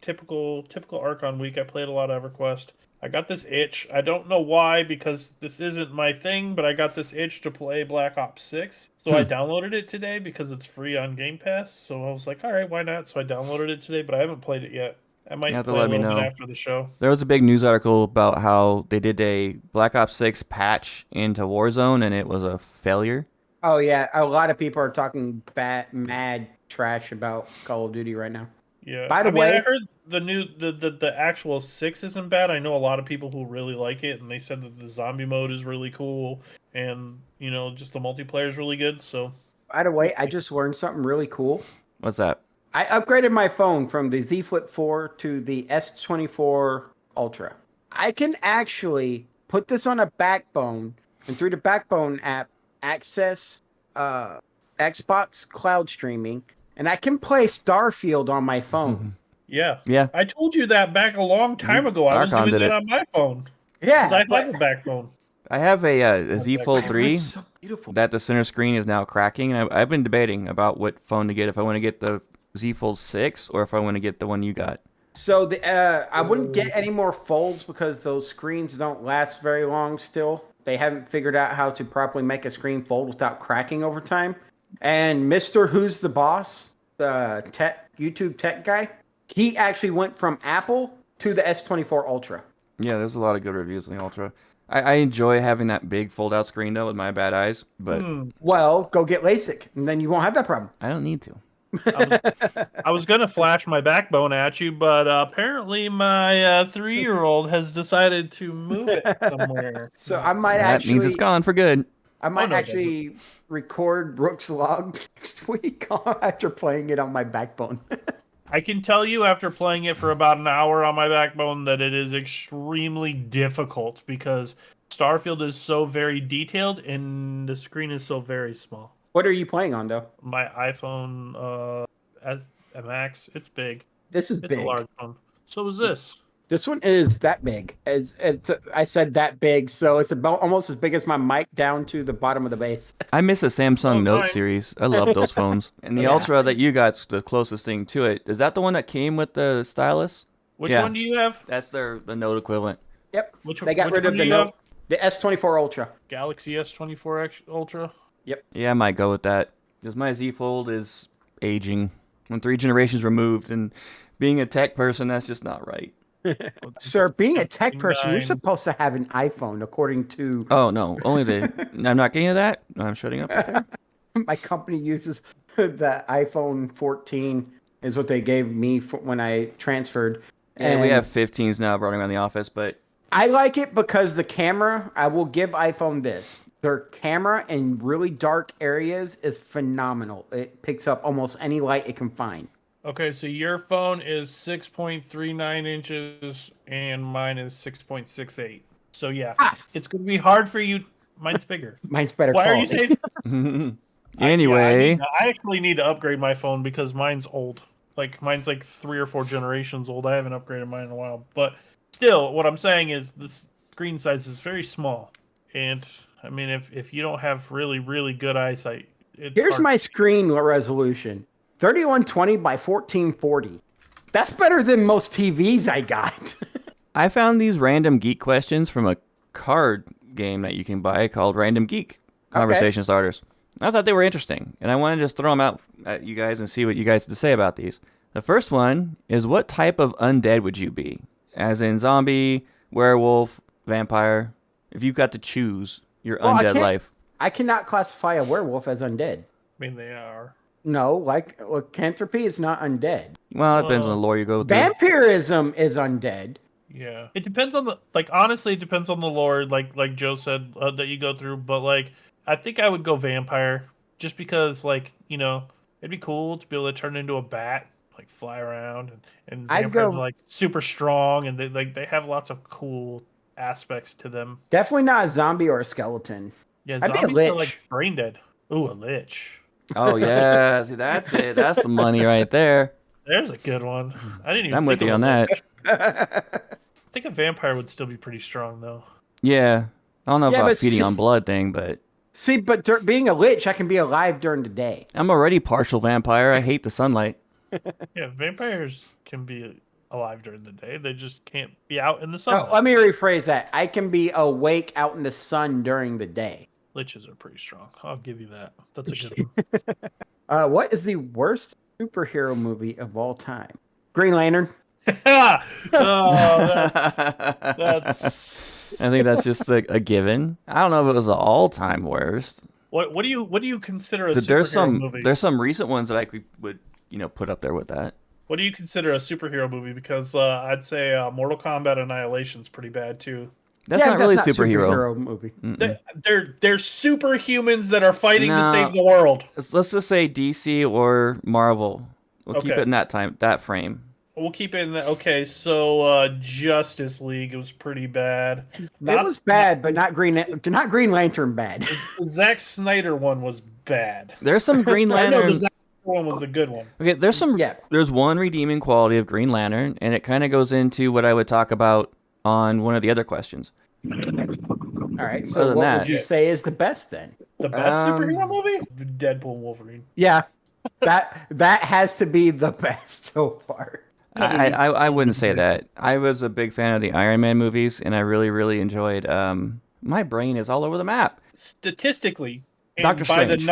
typical Archon week. I played a lot of EverQuest. I got this itch. I don't know why, because this isn't my thing, but I got this itch to play Black Ops 6. So I downloaded it today because it's free on Game Pass. So I was like, all right, why not? So I downloaded it today, but I haven't played it yet. I might have to play let a me little know bit after the show. There was a big news article about how they did a Black Ops 6 patch into Warzone, and it was a failure. Oh, yeah. A lot of people are talking mad trash about Call of Duty right now. Yeah. By the way, I heard the actual 6 isn't bad. I know a lot of people who really like it, and they said that the zombie mode is really cool, and just the multiplayer is really good. So, by the way, I just learned something really cool. What's that? I upgraded my phone from the Z Flip 4 to the S24 Ultra. I can actually put this on a backbone, and through the backbone app, access Xbox cloud streaming, and I can play Starfield on my phone. Yeah. Yeah. I told you that back a long time ago. I was Archon doing did it it on my phone. Yeah. Because I have a back phone. I have a Z Fold I 3 heard so beautiful. that the center screen is now cracking, and I've been debating about what phone to get, if I want to get the Z Fold 6 or if I want to get the one you got. So I wouldn't get any more folds because those screens don't last very long still. They haven't figured out how to properly make a screen fold without cracking over time. And Mr. Who's the Boss, the YouTube tech guy, he actually went from Apple to the S24 Ultra. Yeah, there's a lot of good reviews on the Ultra. I enjoy having that big fold-out screen, though, with my bad eyes, but... Well, go get LASIK, and then you won't have that problem. I don't need to. I was going to flash my backbone at you, but apparently my 3-year-old has decided to move it somewhere. So I might That means it's gone for good. I might record Brooks' log next week after playing it on my backbone. I can tell you after playing it for about an hour on my backbone that it is extremely difficult because Starfield is so very detailed and the screen is so very small. What are you playing on though? My iPhone as a Max, it's big. This is It's big. a large phone. So is this. This one is that big. I said that big, so it's about almost as big as my mic down to the bottom of the base. I miss the Samsung Oh, Note mine. series. I love those phones. And the Yeah. Ultra that you got's the closest thing to it. Is that the one that came with the stylus? Which Yeah. one do you have? That's the Note equivalent. Yep. Which They got which rid one of do the you have? Note, the S24 Ultra. Galaxy S24 Ultra. Yeah, I might go with that. Because my Z Fold is aging. I'm 3 generations removed, and being a tech person, that's just not right. Sir, being a tech person, you're 59. supposed to have an iPhone, according to Oh, no. Only I'm not getting to that. I'm shutting up right there. my company uses the iPhone 14 is what they gave me for when I transferred. And we And have 15s now running around the office, but I like it because the camera, I will give iPhone this. Their camera in really dark areas is phenomenal. It picks up almost any light it can find. Okay, so your phone is 6.39 inches and mine is 6.68. So yeah, it's going to be hard for you. Mine's bigger. Mine's better Why are you quality. saying? anyway. I actually need to upgrade my phone because mine's old. Like mine's like 3 or 4 generations old. I haven't upgraded mine in a while. But still, what I'm saying is the screen size is very small. And I mean, if you don't have really, really good eyesight, it's Here's hard. my screen resolution. 3120 by 1440. That's better than most TVs I got. I found these random geek questions from a card game that you can buy called Random Geek Conversation Starters. I thought they were interesting, and I wanted to just throw them out at you guys and see what you guys had to say about these. The first one is, what type of undead would you be? As in zombie, werewolf, vampire? If you got to choose your undead life. I cannot classify a werewolf as undead. I mean, they are. No, like lycanthropy is not undead. Well, it depends on the lore you go through. Vampirism is undead. Yeah, it depends on the honestly, it depends on the lore. Like Joe said that you go through. But like, I think I would go vampire just because it'd be cool to be able to turn into a bat, like fly around, and I'd vampires go- are like super strong and they have lots of cool aspects to them. Definitely not a zombie or a skeleton. Yeah, I'd be a zombies are lich. like brain dead. Ooh, a lich. Oh, yeah. See, that's it. That's the money right there. There's a good one. I didn't even. I'm with think you of on a lich. that. I think a vampire would still be pretty strong though. Yeah. I don't know Yeah, about but feeding see- on blood thing, but See, but being a lich, I can be alive during the day. I'm already partial vampire. I hate the sunlight. Yeah, vampires can be alive during the day. They just can't be out in the Oh, sun. let me rephrase that. I can be awake out in the sun during the day. Liches are pretty strong. I'll give you that. That's a good one. What is the worst superhero movie of all time? Green Lantern. Oh, that's I think that's just a given. I don't know if it was the all-time worst. what do you consider a There's superhero movie? there's some recent ones that I would put up there with that. What do you consider a superhero movie? Because I'd say Mortal Kombat Annihilation's pretty bad too. That's not really superhero. movie. They're superhumans that are fighting to No. save the world. Let's just say DC or Marvel. We'll keep Okay. it in that frame. We'll keep it in that. Okay, so Justice League was pretty bad. It was bad, but not Green Lantern bad. The Zack Snyder one was bad. There's some Green I know Lantern. the Zack Snyder one was a good one. Okay, there's one redeeming quality of Green Lantern, and it kind of goes into what I would talk about on one of the other questions. All right, Other so than what that- would you say is the best then? The best Um, superhero movie? Deadpool and Wolverine. Yeah, that has to be the best so far. I wouldn't say that. I was a big fan of the Iron Man movies, and I really, really enjoyed. My brain is all over the map. Statistically, and Doctor Strange.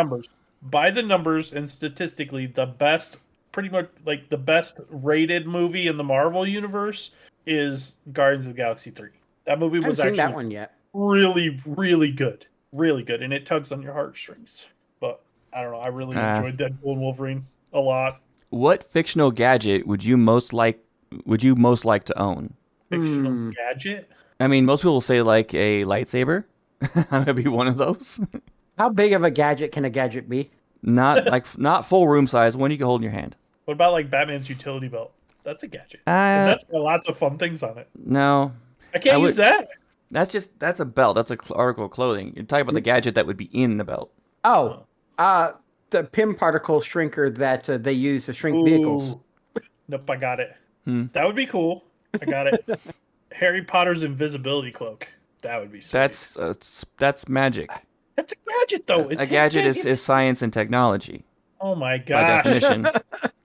by the numbers and statistically, the best, pretty much like the best rated movie in the Marvel universe is Guardians of the Galaxy 3. That movie I was haven't seen actually that one yet. really, really good. Really good. And it tugs on your heartstrings. But I don't know. I really enjoyed Deadpool and Wolverine a lot. What fictional gadget would you most like to own? Fictional gadget? I mean, most people say like a lightsaber. I'd be one of those. How big of a gadget can a gadget be? Not full room size. One you can hold in your hand. What about like Batman's utility belt? That's a gadget. And Uh, that's got lots of fun things on it. no. I can't use that. That's a belt. That's a article of clothing. You're talking about the gadget that would be in the belt. Oh, the Pym particle shrinker that they use to shrink vehicles. Nope, I got it. That would be cool. I got it. Harry Potter's invisibility cloak. That would be sweet. That's magic. That's a gadget, though. It's A gadget is science and technology Oh my by gosh. definition.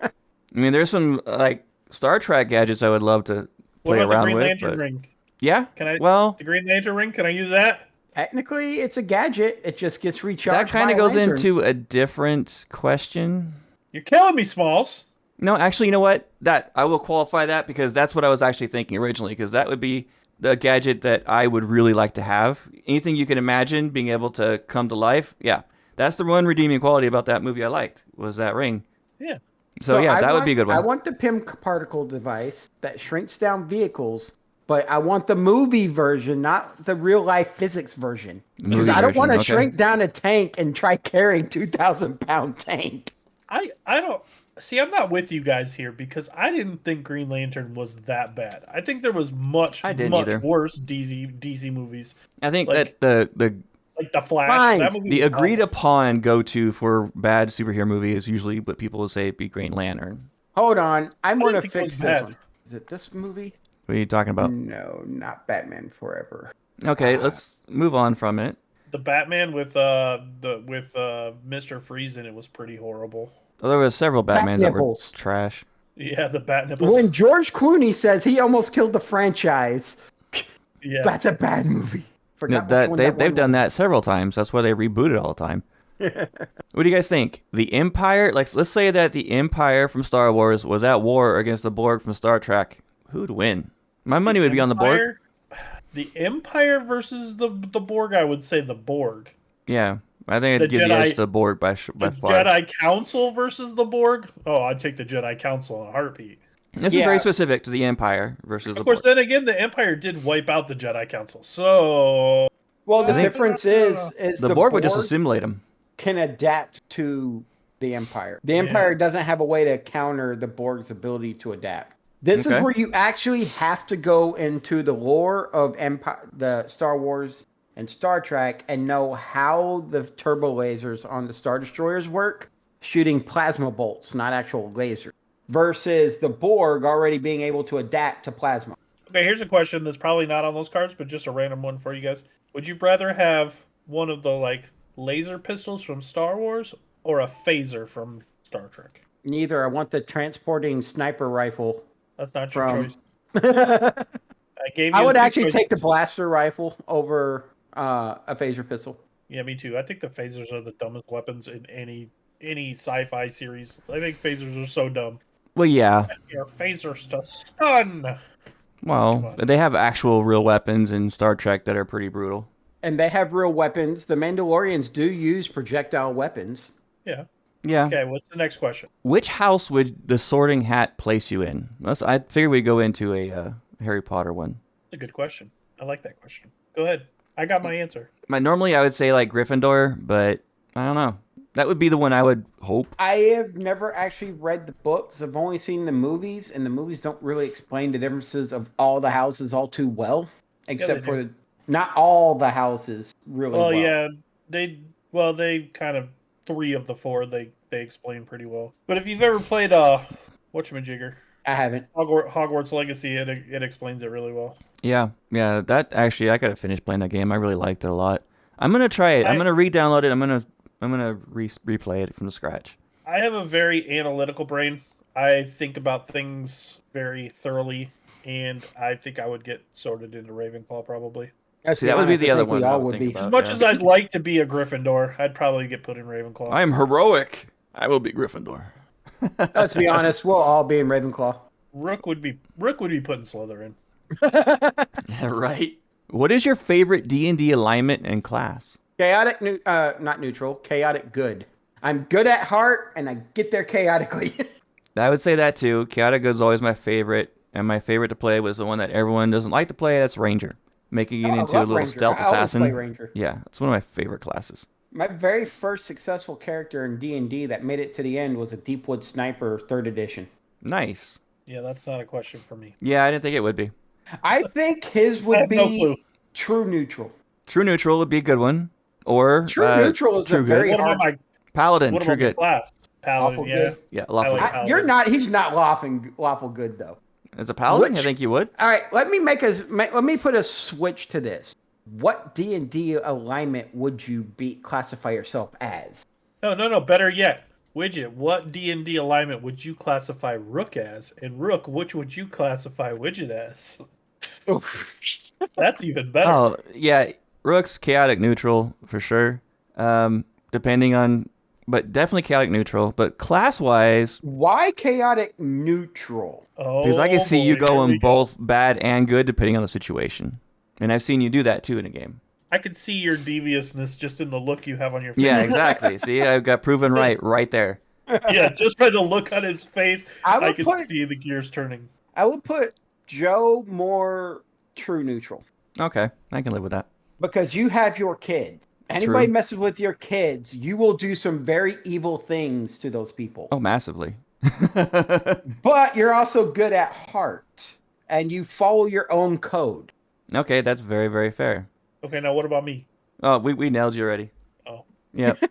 I mean, there's some like Star Trek gadgets I would love to What play about the around Green with. Lantern But ring? yeah, Can I? well, The Green Lantern ring? Can I use that? Technically, it's a gadget. It just gets recharged. that kind by of a goes lantern. into a different question. You're killing me, Smalls. No, actually, you know what? That I will qualify that because that's what I was actually thinking originally. Because that would be the gadget that I would really like to have. Anything you can imagine being able to come to life. Yeah, that's the one redeeming quality about that movie I liked was that ring. Yeah. So yeah, that would be a good one. I want the Pym particle device that shrinks down vehicles, but I want the movie version, not the real life physics version. Because Movie I don't want to version, okay. shrink down a tank and try carrying 2,000-pound tank. I don't see. I'm not with you guys here because I didn't think Green Lantern was that bad. I think there was much worse DC movies I think like- that the like The Flash. Fine. That movie the was agreed awful. upon go-to for bad superhero movie is usually what people would say be Green Lantern. Hold on. I'm I going to didn't think it fix was this bad. one. Is it this movie? What are you talking about? No, not Batman Forever. Okay, let's move on from it. The Batman with Mr. Freeze in it was pretty horrible. Well, there were several Bat Batmans that were nipples. trash. Yeah, the bat nipples. When George Clooney says he almost killed the franchise, Yeah. that's a bad movie. No, Forgot that which one they've one done was. that several times. That's why they reboot it all the time. What do you guys think? The Empire, like let's say that the Empire from Star Wars was at war against the Borg from Star Trek. Who'd win? My money would be on the Borg. Empire? The Empire versus the Borg, I would say the Borg. Yeah, I think I'd The give the edge Jedi- to the Borg by The far. Jedi Council versus the Borg? Oh, I'd take the Jedi Council in a heartbeat. This is Yeah. very specific to the Empire versus the Of course, Borg. then again, the Empire did wipe out the Jedi Council. So Well, the I think- difference is The Borg would just assimilate them. can adapt to the Empire. The Empire doesn't have a way to counter the Borg's ability to adapt. This Okay. is where you actually have to go into the lore of Empire, the Star Wars and Star Trek, and know how the turbo lasers on the Star Destroyers work, shooting plasma bolts, not actual lasers, versus the Borg already being able to adapt to plasma. okay, here's a question that's probably not on those cards, but just a random one for you guys. Would you rather have one of the like laser pistols from Star Wars or a phaser from Star Trek? Neither. I want the transporting sniper rifle. That's not your From- choice. I gave you I would the two actually choices. take the blaster rifle over a phaser pistol. Yeah, me too. I think the phasers are the dumbest weapons in any sci-fi series. I think phasers are so dumb. Well, yeah. Your phasers to stun. Well, they have actual real weapons in Star Trek that are pretty brutal. And they have real weapons. The Mandalorians do use projectile weapons. Yeah. Yeah. Okay, what's the next question? Which house would the Sorting Hat place you in? I figured we'd go into a Harry Potter one. That's a good question. I like that question. Go ahead. I got my answer. Normally I would say like Gryffindor, but I don't know. That would be the one I would hope. I have never actually read the books. I've only seen the movies, and the movies don't really explain the differences of all the houses all too well, except they for not all the houses really well. Yeah, they kind of 3 of the 4 they explain pretty well. But if you've ever played whatchamajigger, I haven't. Hogwarts Legacy, it explains it really well. Yeah. That actually, I gotta finish playing that game. I really liked it a lot. I'm gonna try it. I'm gonna re-download it. I'm gonna replay it from scratch. I have a very analytical brain. I think about things very thoroughly, and I think I would get sorted into Ravenclaw probably. See, that would be the other one I All would would think be. about. As much yeah. as I'd like to be a Gryffindor, I'd probably get put in Ravenclaw. I am heroic. I will be Gryffindor. Let's be honest. We'll all be in Ravenclaw. Rook would be put in Slytherin. Right. What is your favorite D&D alignment and class? Chaotic, not neutral. Chaotic good. I'm good at heart, and I get there chaotically. I would say that too. Chaotic Good is always my favorite, and my favorite to play was the one that everyone doesn't like to play. That's Ranger, making it I into a love little Ranger. stealth I always assassin. play Ranger. Yeah, it's one of my favorite classes. My very first successful character in D&D that made it to the end was a Deepwood Sniper 3rd edition. Nice. Yeah, that's not a question for me. Yeah, I didn't think it would be. I think his I would have no clue. be True Neutral. True neutral would be a good one. Or True Neutral is true a good. very What hard about my Paladin, what true about my good. class? Paladin, lawful yeah. good. Yeah, lawful like good. Paladin. You're not. He's not lawful good though. As a paladin, I Which- think you would. All right, let me put a switch to this. What D&D alignment would you classify yourself as? No. Better yet, Widget. What D&D alignment would you classify Rook as? And Rook, which would you classify Widget as? That's even better. Oh, yeah. Rook's chaotic neutral for sure. Depending on, but definitely chaotic neutral. But class wise, Why chaotic neutral? Oh, because I can see you boy, here we going go. both bad and good depending on the situation. And I've seen you do that too in a game. I could see your deviousness just in the look you have on your face. Yeah, exactly. See, I got proven right there. Yeah, just by the look on his face, I I would could put see the gears turning. I would put Joe more true neutral Okay, I can live with that. because you have your kids. Anybody True. messes with your kids, you will do some very evil things to those people. Oh, massively. But you're also good at heart and you follow your own code. Okay, that's very, very fair. Okay, now what about me? Oh, we nailed you already. Oh. Yep.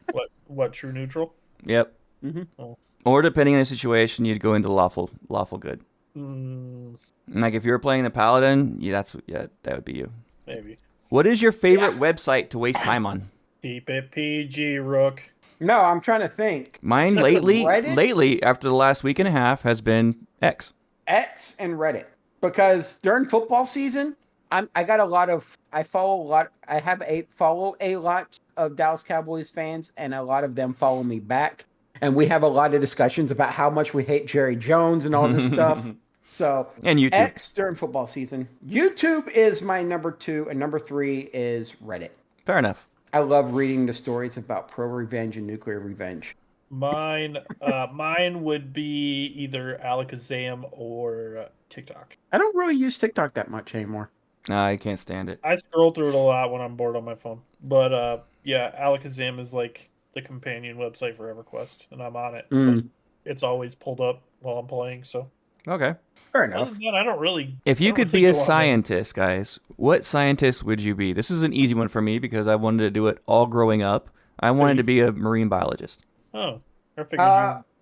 What true neutral? Yep. Mm-hmm. Oh. Or depending on the situation, you'd go into lawful good. Mm, Like if you're playing a paladin, that would be you. maybe. What is your favorite website to waste time on? Keep it PG, Rook. No, I'm trying to think. Mine lately, Reddit? after the last week and a half, has been X. X and Reddit. Because during football season, I follow a lot of Dallas Cowboys fans, and a lot of them follow me back. And we have a lot of discussions about how much we hate Jerry Jones and all this stuff. So And YouTube. X during football season. YouTube is my number 2, and number 3 is Reddit. Fair enough. I love reading the stories about pro revenge and nuclear revenge. Mine would be either Alakazam or TikTok. I don't really use TikTok that much anymore. I can't stand it. I scroll through it a lot when I'm bored on my phone. But yeah, Alakazam is like the companion website for EverQuest, and I'm on it. But it's always pulled up while I'm playing. So Okay. Fair other enough. than that, I don't really. If I you don't could really be a go on there. scientist, guys, what scientist would you be? This is an easy one for me because I wanted to do it all growing up. I wanted to be a marine biologist. Oh, I figured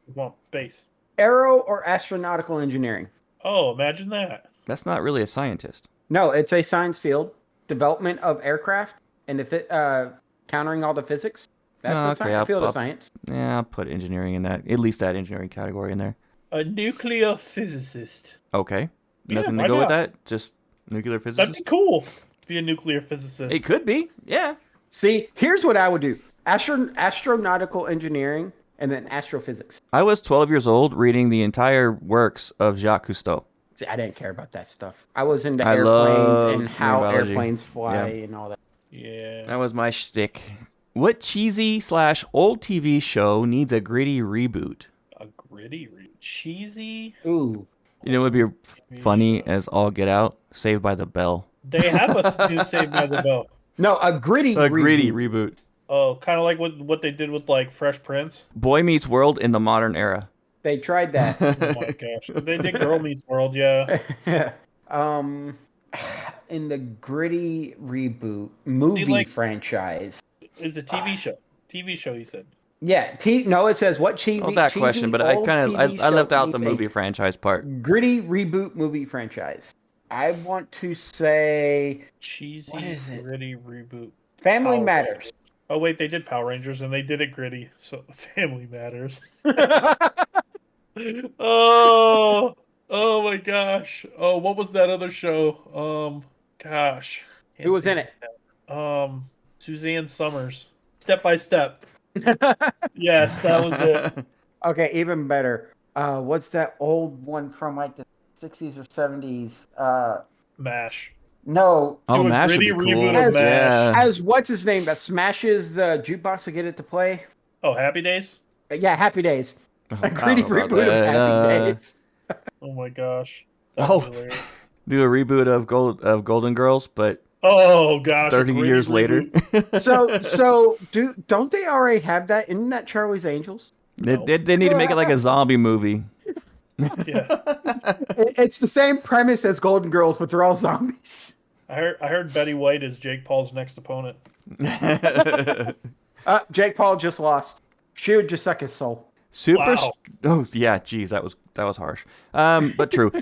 you want base. Aero or astronautical engineering? Oh, imagine that. That's not really a scientist. No, it's a science field. Development of aircraft and countering all the physics. That's a field of science. Yeah, I'll put engineering in that. At least that engineering category in there. A nuclear physicist. Okay. Yeah, Nothing to why go with not? that? Just nuclear That'd physicist? be cool. Be a nuclear physicist. It could be. Yeah. See, here's what I would do. Astronautical engineering and then astrophysics. I was 12 years old reading the entire works of Jacques Cousteau. See, I didn't care about that stuff. I was into I airplanes loved and how marine biology. airplanes fly Yeah. and all that. Yeah. That was my shtick. What cheesy/old TV show needs a gritty reboot? A gritty, cheesy. Ooh. You know what would be funny as all get out? Saved by the Bell. They have a new Saved by the Bell. No, a gritty Gritty reboot. reboot. Oh, kind of like what they did with like Fresh Prince. Boy Meets World in the modern era. They tried that. Oh my gosh, they did Girl Meets World. Yeah. In the gritty reboot movie franchise. It's a TV show. TV show, you said. Yeah, no, it says what cheesy. Well, that cheesy question, but I old kind of TV I left show out the needs a movie franchise part. Gritty reboot movie franchise. I want to say Cheesy, What is it? gritty reboot. Family Power Matters. Rangers. Oh wait, they did Power Rangers and they did it gritty. So Family Matters. Oh my gosh. Oh, what was that other show? Gosh. Who was in it? Suzanne Summers. Step by Step. Yes, that was it. Okay, even better. What's that old one from like the 60s or 70s? MASH. No, Oh, Do a MASH would be gritty cool. reboot of MASH. Yeah. as what's his name that smashes the jukebox to get it to play? Oh, Happy Days? Yeah, Happy Days. Oh, A I gritty don't know about reboot of that. Happy Days. Oh my gosh. Oh. That's hilarious. Do a reboot of Golden Girls, but Oh gosh, a 30 great years later. reboot. So don't they already have that? Isn't that Charlie's Angels? They, No. they need to make it like a zombie movie. Yeah, It's the same premise as Golden Girls, but they're all zombies. I heard Betty White is Jake Paul's next opponent. Jake Paul just lost. She would just suck his soul. Super. Wow. Oh yeah, geez, that was harsh. But true.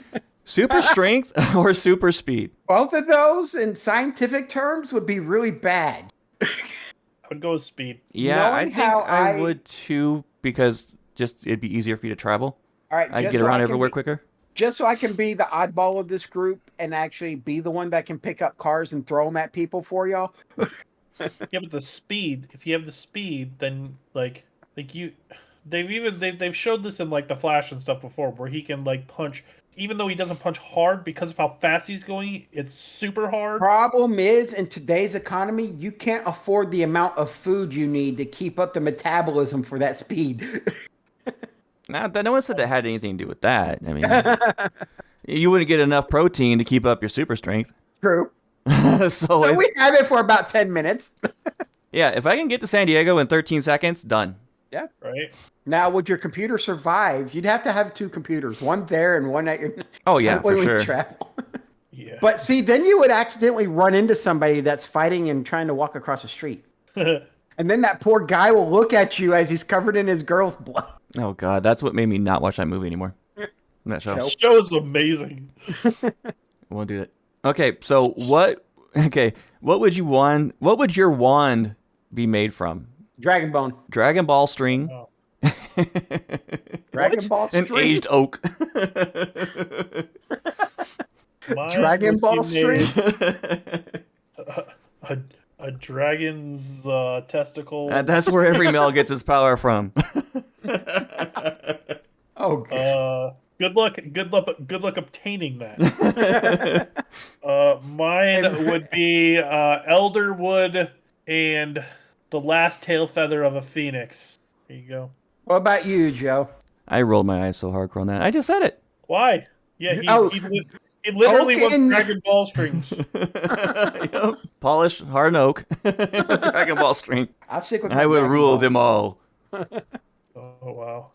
Super strength or super speed? Both of those, in scientific terms, would be really bad. I would go with speed. Yeah, I Knowing think how I would too, because just it'd be easier for you to travel. All right, I'd just get so around I can everywhere be- quicker. Just so I can be the oddball of this group and actually be the one that can pick up cars and throw them at people for y'all. Yeah, but the speed. If you have the speed, then like you, they've showed this in like the Flash and stuff before, where he can like punch, even though he doesn't punch hard because of how fast he's going. It's super hard. Problem is, in today's economy, you can't afford the amount of food you need to keep up the metabolism for that speed. Now, no one said that had anything to do with that. I mean, you wouldn't get enough protein to keep up your super strength. True. so So we have it for about 10 minutes. yeah, if I can get to San Diego in 13 seconds, done. Yeah. Right. Now, would your computer survive? You'd have to have two computers, one there and one at your. Oh, yeah, when for we sure. travel. Yeah. But see, then you would accidentally run into somebody that's fighting and trying to walk across the street. And then that poor guy will look at you as he's covered in his girl's blood. Oh God, that's what made me not watch that movie anymore. That show. Show. Show is amazing. Won't do that. Okay, so what? Okay, what would you want? What would your wand be made from? Dragon Bone. Dragon Ball string. Oh. Dragon Ball An string. aged oak. Mine Dragon would Ball be made string. a dragon's testicle. That's where every male gets its power from. Oh, God. Good luck obtaining that. Mine would be elderwood and the last tail feather of a phoenix. There you go. What about you, Joe? I rolled my eyes so hardcore on that. I just said it. Why? Yeah, he literally Okay. was Dragon Ball strings. Yep. Polished hardened oak. Dragon Ball string. I'll stick with. I my would Dragon rule Ball. them all. Oh wow.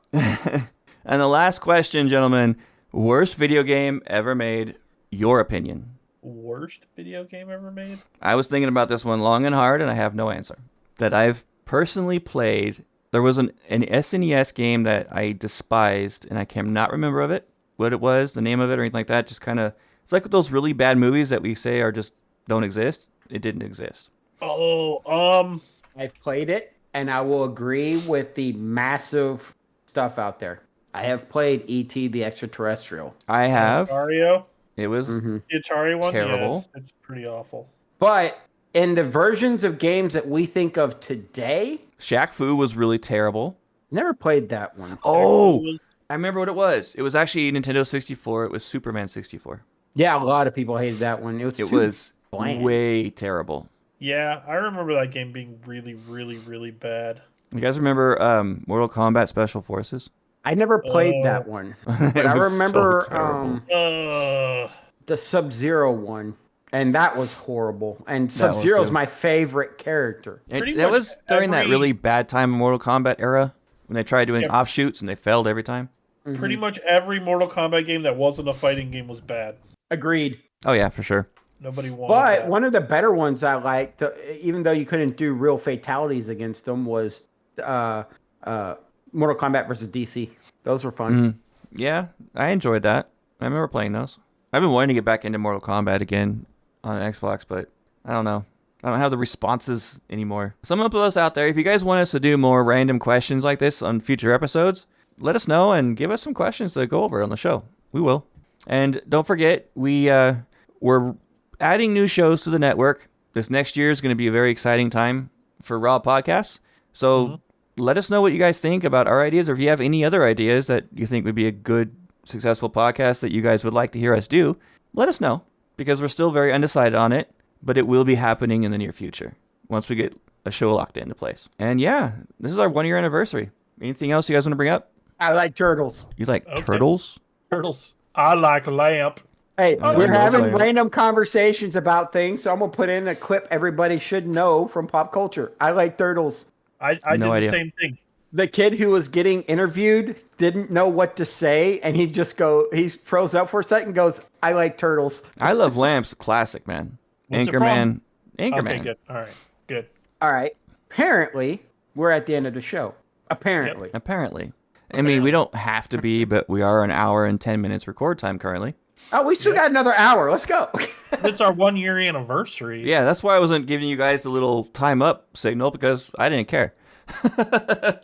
And the last question, gentlemen. Worst video game ever made. Your opinion. Worst video game ever made? I was thinking about this one long and hard, and I have no answer. That I've personally played. There was an SNES game that I despised, and I cannot remember of it, what it was, the name of it, or anything like that. Just kind of, it's like those really bad movies that we say are just don't exist. It didn't exist. Oh, I've played it, and I will agree with the massive stuff out there. I have played E.T. the Extraterrestrial, I have. Mario, It was. the Atari one. Terrible. Yeah, it's pretty awful. but in the versions of games that we think of today, Shaq Fu was really terrible. never played that one. Oh, I remember what it was. It was actually Nintendo 64. It was Superman 64. Yeah, a lot of people hated that one. It too was bland. way terrible. Yeah, I remember that game being really, really, really bad. You guys remember Mortal Kombat Special Forces? I never played that one, but I remember the Sub-Zero one, and that was horrible. And That was Sub-Zero is too. my favorite character. Pretty That much was during that every- really bad time in Mortal Kombat era when they tried doing Yeah. offshoots and they failed every time. Pretty much every Mortal Kombat game that wasn't a fighting game was bad. Agreed. Oh yeah, for sure. Nobody wanted But that. one of the better ones I liked, even though you couldn't do real fatalities against them, was Mortal Kombat versus DC. Those were fun. Yeah, I enjoyed that. I remember playing those. I've been wanting to get back into Mortal Kombat again on Xbox, but I don't know. I don't have the responses anymore. Some of us out there, if you guys want us to do more random questions like this on future episodes, let us know and give us some questions to go over on the show. We will. And don't forget, we're adding new shows to the network. This next year is going to be a very exciting time for Raw Podcasts. So let us know what you guys think about our ideas, or if you have any other ideas that you think would be a good, successful podcast that you guys would like to hear us do. Let us know, because we're still very undecided on it, but it will be happening in the near future once we get a show locked into place. And yeah, this is our 1 year anniversary. Anything else you guys want to bring up? I like turtles. You like Okay. turtles? Turtles. I like lamp. Hey, I we're know having it's like- random conversations about things, so I'm gonna put in a clip everybody should know from pop culture. I like turtles. I No did idea. the same thing. The kid who was getting interviewed didn't know what to say, and he froze up for a second, goes, "I like turtles." I love lamps. Classic, man. What's it from? Anchorman. Okay, Anchorman. good. All right, good. All right. Apparently, we're at the end of the show. Apparently. Apparently. I mean, we don't have to be, but we are an hour and 10 minutes record time currently. Oh, we still got another hour. Let's go. It's our 1 year anniversary. Yeah, that's why I wasn't giving you guys a little time up signal because I didn't care.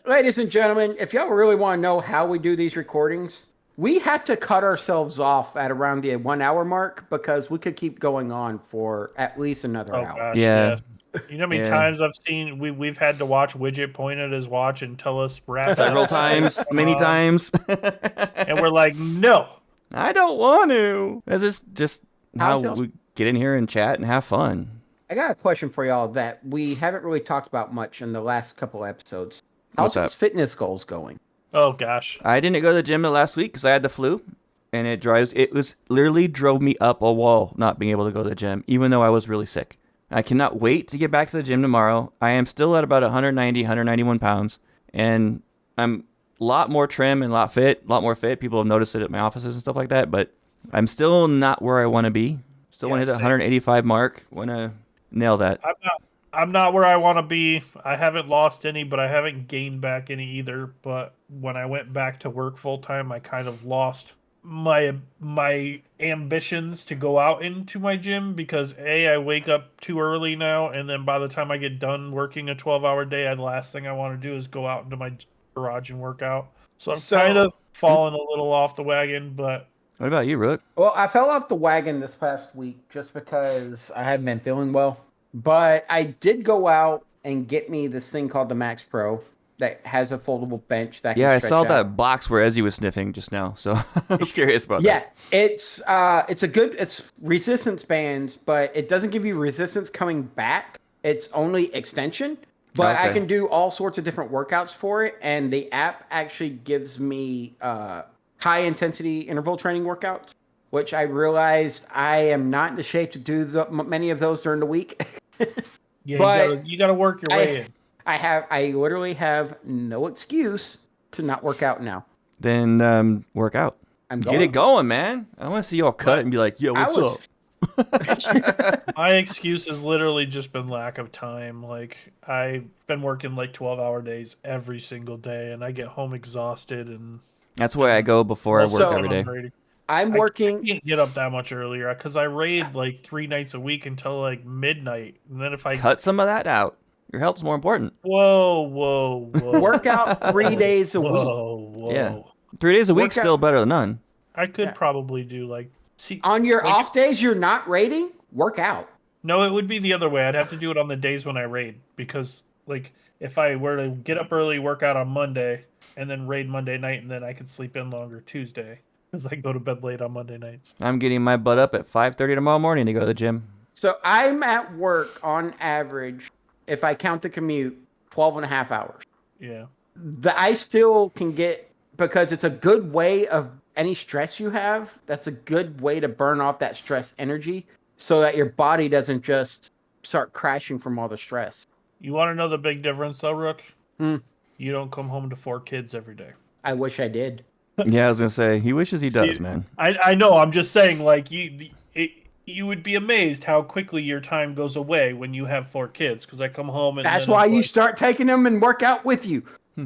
Ladies and gentlemen, if y'all really want to know how we do these recordings, we have to cut ourselves off at around the 1 hour mark because we could keep going on for at least another Oh hour. gosh, Yeah. yes. You know how many Yeah. times I've seen we've had to watch Widget point at his watch and tell us wrap it Several up. times, many times. And we're like, no. I don't want to. This is just how How's y'all's- we get in here and chat and have fun. I got a question for y'all that we haven't really talked about much in the last couple episodes. How's What's up? y'all's fitness goals going? Oh gosh. I didn't go to the gym the last week because I had the flu, and it was literally drove me up a wall not being able to go to the gym, even though I was really sick. I cannot wait to get back to the gym tomorrow. I am still at about 190, 191 pounds, and I'm a lot more trim and a lot more fit. People have noticed it at my offices and stuff like that, but I'm still not where I want to be. Still want to hit the same. 185 mark. Want to nail that. I'm not where I want to be. I haven't lost any, but I haven't gained back any either. But when I went back to work full time, I kind of lost my ambitions to go out into my gym because I wake up too early now, and then by the time I get done working a 12-hour day, the last thing I want to do is go out into my garage and work out. So I'm kind of falling a little off the wagon, but What about you, Rook? Well, I fell off the wagon this past week just because I haven't been feeling well. But I did go out and get me this thing called the Max Pro that has a foldable bench that Yeah, can I stretch saw out. that box where Ezzy was sniffing just now, so I was curious about Yeah, that. it's resistance bands, but it doesn't give you resistance coming back. It's only extension. But I Okay. can do all sorts of different workouts for it, and the app actually gives me high intensity interval training workouts, which I realized I am not in the shape to do many of those during the week. yeah, But you gotta work your way in. I literally have no excuse to not work out now. Then work out. I'm Get going. it going, man. I want to see you all cut and be like, yo, what's up? My excuse has literally just been lack of time. Like I've been working like 12-hour days every single day, and I get home exhausted and That's why I go before I most work of the every time day. I'm ready. I'm I working. can't get up that much earlier because I raid like 3 nights a week until like midnight, and then if I Cut some of that out. Your health's more important. whoa, Work out 3 days a week. whoa. Yeah. 3 days a week Work out- still better than none. I could Yeah. probably do like On your like- off days, you're not rating. Work out. No, it would be the other way. I'd have to do it on the days when I raid because, like, if I were to get up early, work out on Monday, and then raid Monday night, and then I could sleep in longer Tuesday because I go to bed late on Monday nights. I'm getting my butt up at 5:30 tomorrow morning to go to the gym. So I'm at work on average, if I count the commute, 12 and a half hours. Yeah. I still can get, because it's a good way of any stress you have, that's a good way to burn off that stress energy so that your body doesn't just start crashing from all the stress. You want to know the big difference, though, Rook? Hmm. You don't come home to 4 kids every day. I wish I did. Yeah, I was gonna say he wishes he does, See, man. I know. I'm just saying, like, you would be amazed how quickly your time goes away when you have 4 kids. Because I come home and That's then why it's you like, start taking them and work out with you. yeah.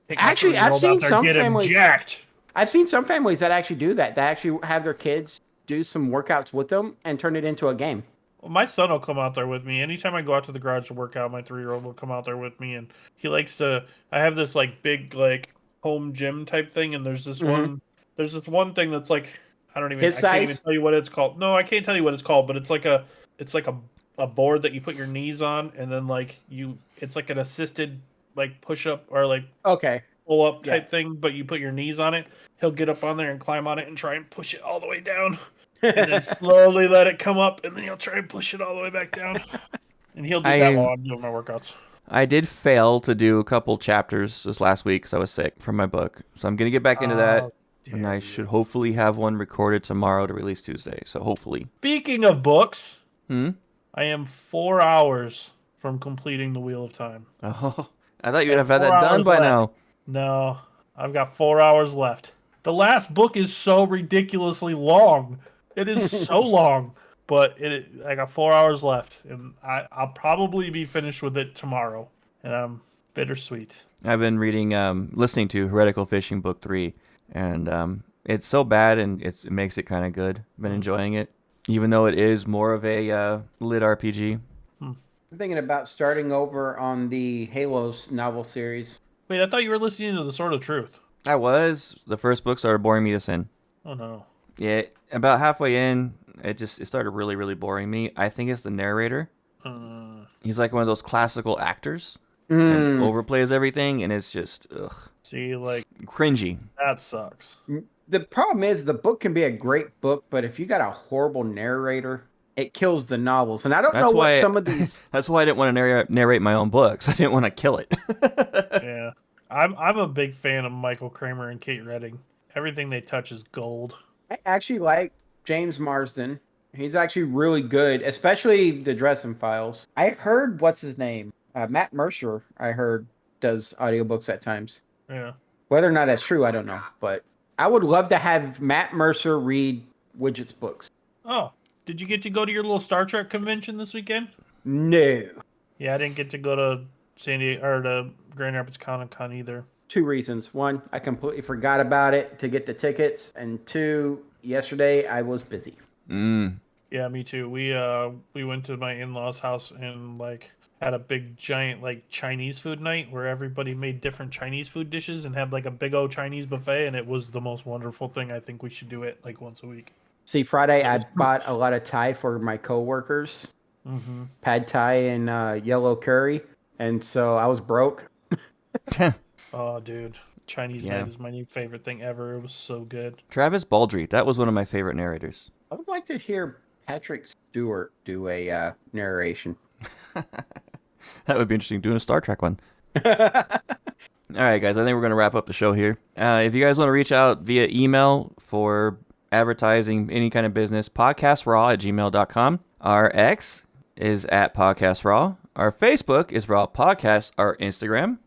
Take my Actually, I've 3-year-old seen out there, some get him families- jacked. I've seen some families that actually do that. That actually have their kids do some workouts with them and turn it into a game. Well, my son will come out there with me. Anytime I go out to the garage to work out, my 3-year-old will come out there with me, and he likes to. I have this like big like home gym type thing, and there's this one thing that's like I don't even. His I can't even size? tell you what it's called. No, I can't tell you what it's called, but it's like a board that you put your knees on, and then like it's like an assisted like push up or like Okay. pull up Yeah. type thing, but you put your knees on it. He'll get up on there and climb on it and try and push it all the way down. And then slowly let it come up, and then he'll try and push it all the way back down. And he'll do that while I'm doing my workouts. I did fail to do a couple chapters this last week because I was sick from my book, so I'm gonna get back into that. And I should hopefully have one recorded tomorrow to release Tuesday. So hopefully. Speaking of books, Hmm? I am 4 hours from completing the Wheel of Time. Oh, I thought you'd have had 4 that done hours by left. now. No, I've got 4 hours left. The last book is so ridiculously long. It is so long, but I got 4 hours left, and I'll probably be finished with it tomorrow. And I'm bittersweet. I've been reading, listening to Heretical Fishing Book 3, and it's so bad, and it makes it kind of good. Been enjoying it, even though it is more of a lit RPG. I'm thinking about starting over on the Halos novel series. Wait, I thought you were listening to The Sword of Truth. I was. The first book started boring me to sin. Oh no. Yeah, about halfway in, it started really, really boring me. I think it's the narrator. He's like one of those classical actors. And overplays everything, and it's just See, like, cringy. that sucks. The problem is the book can be a great book, but if you got a horrible narrator, it kills the novels. And I don't know what some of these. That's why I didn't want to narrate my own books. I didn't want to kill it. Yeah, I'm a big fan of Michael Kramer and Kate Redding. Everything they touch is gold. I actually like James Marsden. He's actually really good, especially the Dresden Files. I heard what's his name. Matt Mercer, I heard, does audiobooks at times. Yeah. Whether or not that's true, I don't know. But I would love to have Matt Mercer read Widget's books. Oh, did you get to go to your little Star Trek convention this weekend? No. Yeah, I didn't get to go to San Diego or to Grand Rapids Comic Con either. 2 reasons. 1, I completely forgot about it to get the tickets. And 2, yesterday I was busy. Yeah, me too. We went to my in-laws' house and had a big giant Chinese food night where everybody made different Chinese food dishes and had a big old Chinese buffet, and it was the most wonderful thing. I think we should do it once a week. See, Friday I bought a lot of Thai for my coworkers. Pad Thai and yellow curry, and so I was broke. Oh, dude. Chinese night is my new favorite thing ever. It was so good. Travis Baldry, that was one of my favorite narrators. I would like to hear Patrick Stewart do a narration. That would be interesting, doing a Star Trek one. All right, guys, I think we're going to wrap up the show here. If you guys want to reach out via email for advertising, any kind of business, podcastraw@gmail.com. Our X is @podcastraw. Our Facebook is Raw Podcast. Our Instagram,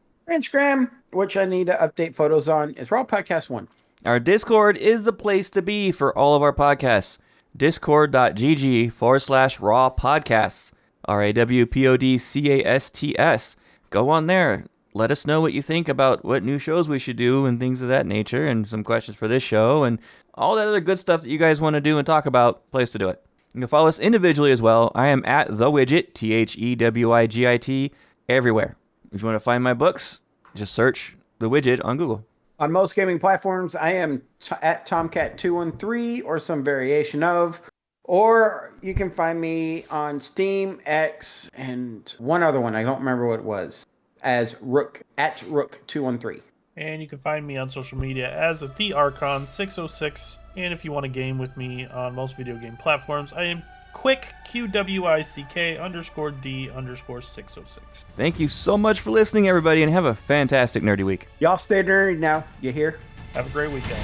which I need to update photos on, is Raw Podcast 1. Our Discord is the place to be for all of our podcasts. Discord.gg/Raw Podcasts. RAWPODCASTS. Go on there. Let us know what you think about what new shows we should do and things of that nature, and some questions for this show and all that other good stuff that you guys want to do and talk about. Place to do it. You can follow us individually as well. I am at The Widget, THEWIGIT, everywhere. If you want to find my books, just search The Widget on Google. On most gaming platforms, I am at Tomcat213 or some variation of. Or you can find me on Steam, X, and one other one. I don't remember what it was. As Rook, at Rook213. And you can find me on social media as TheArchon606. And if you want to game with me on most video game platforms, I am Quick, QWICK_D_606. Thank you so much for listening, everybody, and have a fantastic nerdy week. Y'all stay nerdy now. You hear? Have a great weekend.